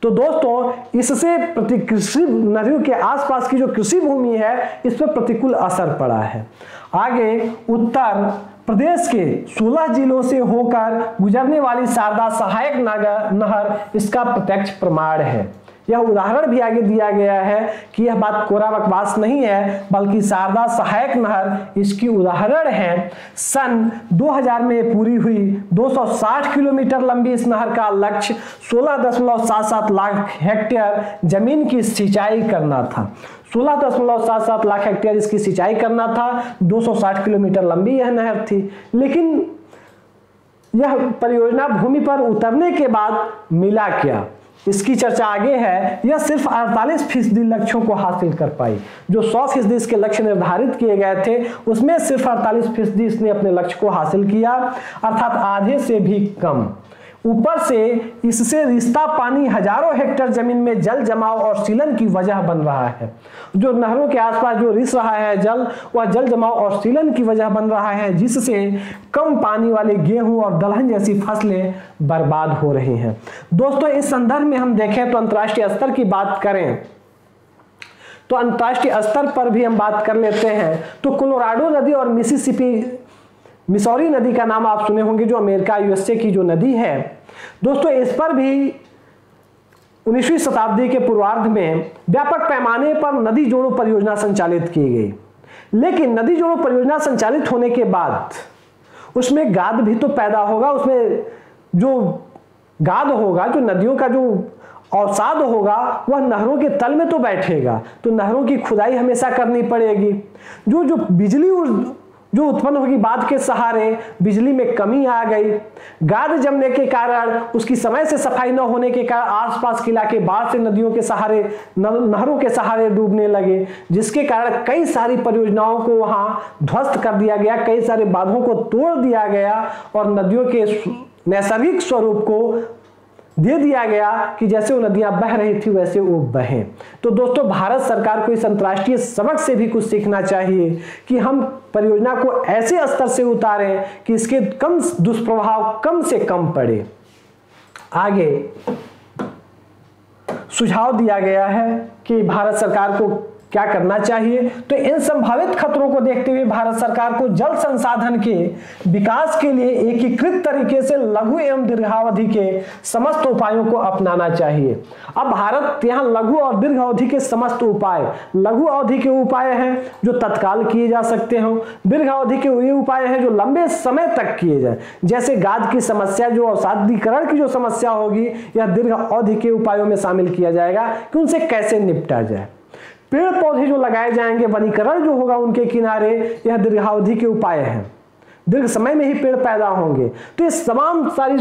तो दोस्तों, इससे कृषि नदियों के आसपास की जो कृषि भूमि है इस पर प्रतिकूल असर पड़ा है। आगे, उत्तर प्रदेश के 16 जिलों से होकर गुजरने वाली शारदा सहायक नहर इसका प्रत्यक्ष प्रमाण है। यह उदाहरण भी आगे दिया गया है कि यह बात कोरा बकवास नहीं है, बल्कि शारदा सहायक नहर इसकी उदाहरण है। सन 2000 में पूरी हुई 260 किलोमीटर लंबी इस नहर का लक्ष्य 16.77 लाख हेक्टेयर जमीन की सिंचाई करना था। 16.77 लाख हेक्टेयर इसकी सिंचाई करना था। 260 किलोमीटर लंबी यह नहर थी, लेकिन यह परियोजना भूमि पर उतरने के बाद मिला क्या, इसकी चर्चा आगे है। यह सिर्फ 48% लक्ष्यों को हासिल कर पाई। जो 100% इसके लक्ष्य निर्धारित किए गए थे उसमें सिर्फ 48% इसने अपने लक्ष्य को हासिल किया, अर्थात आधे से भी कम। ऊपर से इससे रिश्ता पानी हजारों हेक्टेयर जमीन में जल जमाव और सीलन की वजह बन रहा है। जो नहरों के आसपास जो रिस रहा है जल, वह जल जमाव और सीलन की वजह बन रहा है, जिससे कम पानी वाले गेहूं और दलहन जैसी फसलें बर्बाद हो रही हैं। दोस्तों, इस संदर्भ में हम देखें तो अंतर्राष्ट्रीय स्तर की बात करें तो अंतर्राष्ट्रीय स्तर पर भी हम बात कर लेते हैं तो कोलोराडो नदी और मिसौरी नदी का नाम आप सुने होंगे, जो अमेरिका यूएसए की जो नदी है। दोस्तों, इस पर भी 19वीं शताब्दी के पूर्वार्ध में व्यापक पैमाने पर नदी जोड़ो परियोजना संचालित की गई। लेकिन नदी जोड़ो परियोजना संचालित होने के बाद उसमें गाद भी तो पैदा होगा। उसमें जो गाद होगा, जो नदियों का जो अवसाद होगा, वह नहरों के तल में तो बैठेगा, तो नहरों की खुदाई हमेशा करनी पड़ेगी। जो बिजली जो उत्पन्न होगी बांध के सहारे, बिजली में कमी आ गई। गाद जमने के कारण, उसकी समय से सफाई न होने के कारण आसपास के इलाके बाढ़ से नदियों के सहारे, नहरों के सहारे डूबने लगे, जिसके कारण कई सारी परियोजनाओं को वहां ध्वस्त कर दिया गया, कई सारे बांधों को तोड़ दिया गया और नदियों के नैसर्गिक स्वरूप को दे दिया गया कि जैसे वो नदियां बह रही थी वैसे वो बहें। तो दोस्तों, भारत सरकार को इस अंतर्राष्ट्रीय सबक से भी कुछ सीखना चाहिए कि हम परियोजना को ऐसे स्तर से उतारें कि इसके कम दुष्प्रभाव कम से कम पड़े। आगे सुझाव दिया गया है कि भारत सरकार को क्या करना चाहिए। तो इन संभावित खतरों को देखते हुए भारत सरकार को जल संसाधन के विकास के लिए एकीकृत तरीके से लघु एवं दीर्घावधि के समस्त उपायों को अपनाना चाहिए। अब भारत यहाँ लघु और दीर्घ अवधि के समस्त उपाय, लघु अवधि के उपाय हैं जो तत्काल किए जा सकते हो, दीर्घ अवधि के ये उपाय हैं जो लंबे समय तक किए जाए। जैसे गाद की समस्या, जो अवसादीकरण की जो समस्या होगी, यह दीर्घ अवधि के उपायों में शामिल किया जाएगा कि उनसे कैसे निपटा जाए। पेड़ पौधे जो लगाए जाएंगे, वनीकरण जो होगा उनके किनारे, यह दीर्घावधि के उपाय हैं। दीर्घ समय में ही पेड़ पैदा होंगे। तो ये तमाम सारी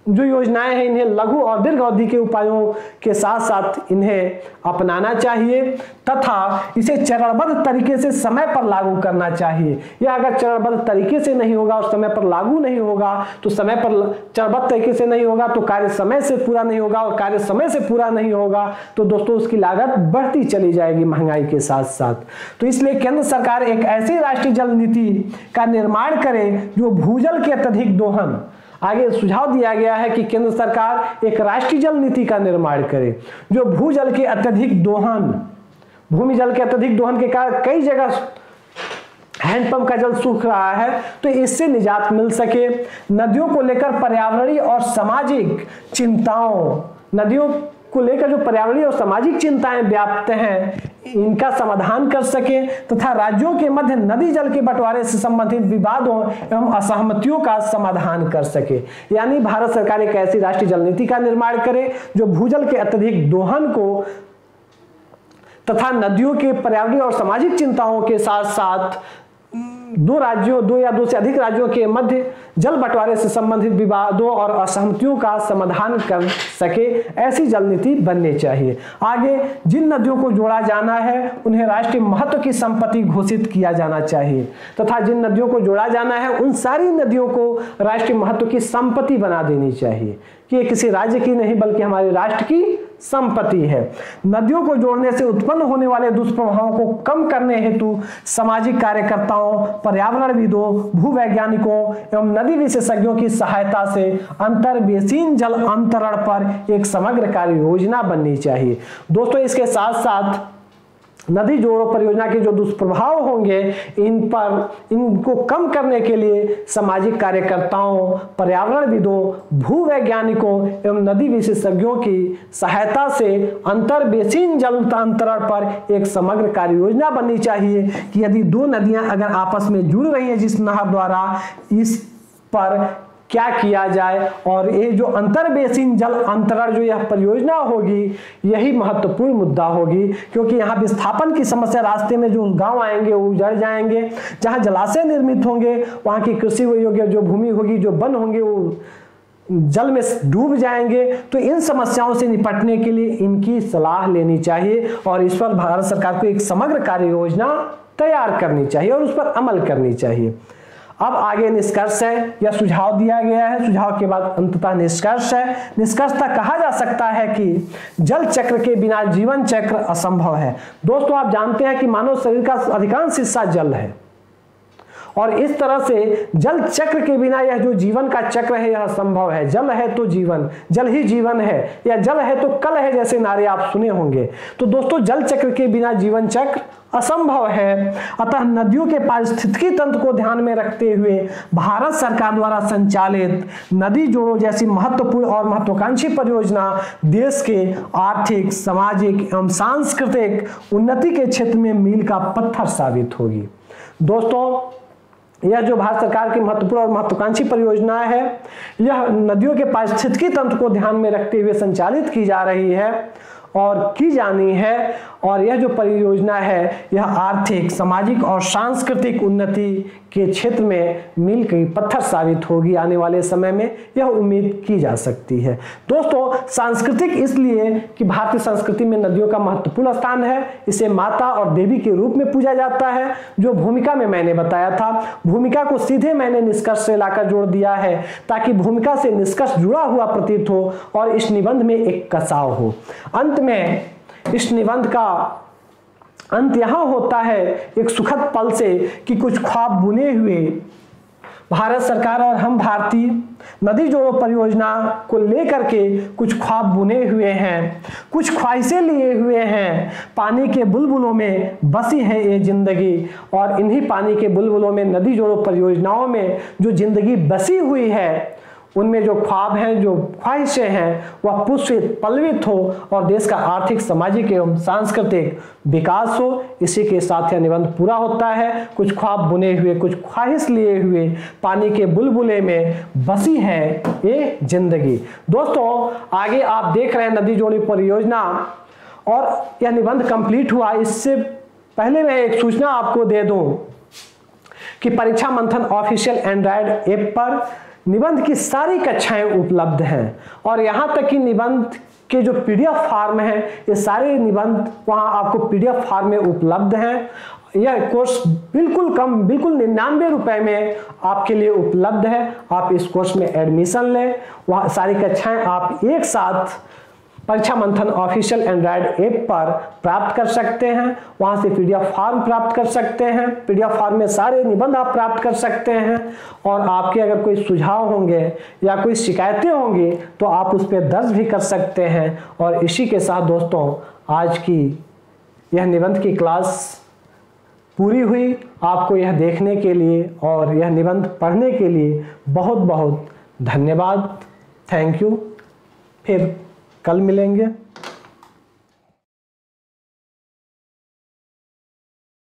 जो योजनाएं हैं, इन्हें लघु और दीर्घ अवधि के उपायों के साथ साथ इन्हें अपनाना चाहिए तथा इसे चरणबद्ध तरीके से समय पर लागू करना चाहिए। या अगर चरणबद्ध तरीके से नहीं होगा और समय पर लागू नहीं होगा तो समय पर चरणबद्ध तरीके से नहीं होगा तो कार्य समय से पूरा नहीं होगा, और कार्य समय से पूरा नहीं होगा तो दोस्तों उसकी लागत बढ़ती चली जाएगी महंगाई के साथ साथ। तो इसलिए केंद्र सरकार एक ऐसी राष्ट्रीय जल नीति का निर्माण करे जो भूजल के अत्यधिक दोहन, आगे सुझाव दिया गया है कि केंद्र सरकार एक राष्ट्रीय जल नीति का निर्माण करे, जो भूजल के अत्यधिक दोहन, भूमि जल के अत्यधिक दोहन के कारण कई जगह हैंडपंप का जल सूख रहा है, तो इससे निजात मिल सके। नदियों को लेकर पर्यावरणीय और सामाजिक चिंताओं, नदियों को लेकर जो पर्यावरणीय और सामाजिक चिंताएं व्याप्त हैं, इनका समाधान कर सके तथा राज्यों के मध्य नदी जल के बंटवारे से संबंधित विवादों एवं असहमतियों का समाधान कर सके। यानी भारत सरकार एक ऐसी राष्ट्रीय जल नीति का निर्माण करे जो भूजल के अत्यधिक दोहन को तथा नदियों के पर्यावरणीय और सामाजिक चिंताओं के साथ साथ दो या दो से अधिक राज्यों के मध्य जल बंटवारे से संबंधित विवादों और असहमतियों का समाधान कर सके, ऐसी जल नीति बननी चाहिए। आगे जिन नदियों को जोड़ा जाना है उन्हें राष्ट्रीय महत्व की संपत्ति घोषित किया जाना चाहिए तथा जिन नदियों को जोड़ा जाना है उन सारी नदियों को राष्ट्रीय महत्व की संपत्ति बना देनी चाहिए कि ये किसी राज्य की नहीं बल्कि हमारे राष्ट्र की संपत्ति है। नदियों को जोड़ने से उत्पन्न होने वाले दुष्प्रभावों को कम करने हेतु सामाजिक कार्यकर्ताओं, पर्यावरणविदों, भूवैज्ञानिकों एवं नदी विशेषज्ञों की सहायता से अंतर्बेसिन जल अंतरण पर एक समग्र कार्य योजना बननी चाहिए। दोस्तों, इसके साथ साथ नदी जोड़ो परियोजना के जो दुष्प्रभाव होंगे इनको कम करने के लिए सामाजिक कार्यकर्ताओं, पर्यावरणविदों, भूवैज्ञानिकों एवं नदी विशेषज्ञों की सहायता से अंतर्बेसिन जल अंतरण पर एक समग्र कार्य योजना बननी चाहिए कि यदि दो नदियां अगर आपस में जुड़ रही हैं जिस नहर द्वारा, इस पर क्या किया जाए। और ये जो अंतर्बेसिन जल अंतरण जो यह परियोजना होगी यही महत्वपूर्ण मुद्दा होगी, क्योंकि यहाँ विस्थापन की समस्या, रास्ते में जो गांव आएंगे वो उजड़ जाएंगे, जहाँ जलाशय निर्मित होंगे वहाँ की कृषि योग्य जो भूमि होगी, जो वन होंगे वो जल में डूब जाएंगे। तो इन समस्याओं से निपटने के लिए इनकी सलाह लेनी चाहिए और इस पर भारत सरकार को एक समग्र कार्य योजना तैयार करनी चाहिए और उस पर अमल करनी चाहिए। अब आगे निष्कर्ष है या सुझाव दिया गया है, सुझाव के बाद अंततः निष्कर्ष है। निष्कर्षतः कहा जा सकता है कि जल चक्र के बिना जीवन चक्र असंभव है। दोस्तों, आप जानते हैं कि मानव शरीर का अधिकांश हिस्सा जल है और इस तरह से जल चक्र के बिना यह जो जीवन का चक्र है यह संभव है। जल है तो जीवन, जल ही जीवन है, या जल है तो कल है जैसे नारे आप सुने होंगे। तो दोस्तों, जल चक्र के बिना जीवन चक्र असंभव है। अतः नदियों के पारिस्थितिकी तंत्र को ध्यान में रखते हुए भारत सरकार द्वारा संचालित नदी जोड़ो जैसी महत्वपूर्ण और महत्वाकांक्षी परियोजना देश के आर्थिक, सामाजिक एवं सांस्कृतिक उन्नति के क्षेत्र में मील का पत्थर साबित होगी। दोस्तों, यह जो भारत सरकार की महत्वपूर्ण और महत्वाकांक्षी परियोजना है यह नदियों के पारिस्थितिकी तंत्र को ध्यान में रखते हुए संचालित की जा रही है और की जानी है। और यह जो परियोजना है यह आर्थिक, सामाजिक और सांस्कृतिक उन्नति के क्षेत्र में मील की पत्थर साबित होगी। आने वाले समय में यह उम्मीद की जा सकती है। दोस्तों, सांस्कृतिक इसलिए कि भारतीय संस्कृति में नदियों का महत्वपूर्ण स्थान है। इसे माता और देवी के रूप में पूजा जाता है। जो भूमिका में मैंने बताया था, भूमिका को सीधे मैंने निष्कर्ष से लाकर जोड़ दिया है ताकि भूमिका से निष्कर्ष जुड़ा हुआ प्रतीत हो और इस निबंध में एक कसाव हो। अंत में इस निबंध का अंत यहां होता है एक सुखद पल से कि कुछ ख्वाब बुने हुए भारत सरकार और हम भारतीय नदी जोड़ो परियोजना को लेकर के कुछ ख्वाब बुने हुए हैं, कुछ ख्वाहिशें लिए हुए हैं। पानी के बुलबुलों में बसी है ये जिंदगी और इन्हीं पानी के बुलबुलों में नदी जोड़ो परियोजनाओं में जो जिंदगी बसी हुई है उनमें जो ख्वाब हैं, जो ख्वाहिशें हैं वह पुष्पित, पल्लवित हो और देश का आर्थिक, सामाजिक एवं सांस्कृतिक विकास हो। इसी के साथ यह निबंध पूरा होता है। कुछ ख्वाब बुने हुए, कुछ ख्वाहिश लिए हुए पानी के बुलबुले में बसी है ये जिंदगी। दोस्तों, आगे आप देख रहे हैं नदी जोड़ो परियोजना और यह निबंध कंप्लीट हुआ। इससे पहले मैं एक सूचना आपको दे दूं कि परीक्षा मंथन ऑफिशियल एंड्रॉयड ऐप पर निबंध की सारी कक्षाएं उपलब्ध हैं और यहाँ तक कि निबंध के जो पीडीएफ फॉर्म है ये सारे निबंध वहाँ आपको पीडीएफ फॉर्म में उपलब्ध हैं। यह कोर्स बिल्कुल कम, बिल्कुल 99 रुपए में आपके लिए उपलब्ध है। आप इस कोर्स में एडमिशन लें, वहाँ सारी कक्षाएं आप एक साथ परीक्षा मंथन ऑफिशियल एंड्रॉयड ऐप पर प्राप्त कर सकते हैं। वहां से पीडीएफ फॉर्म प्राप्त कर सकते हैं। पीडीएफ फॉर्म में सारे निबंध आप प्राप्त कर सकते हैं और आपके अगर कोई सुझाव होंगे या कोई शिकायतें होंगी तो आप उस पर दर्ज भी कर सकते हैं। और इसी के साथ दोस्तों आज की यह निबंध की क्लास पूरी हुई। आपको यह देखने के लिए और यह निबंध पढ़ने के लिए बहुत बहुत धन्यवाद। Thank you. फिर कल मिलेंगे।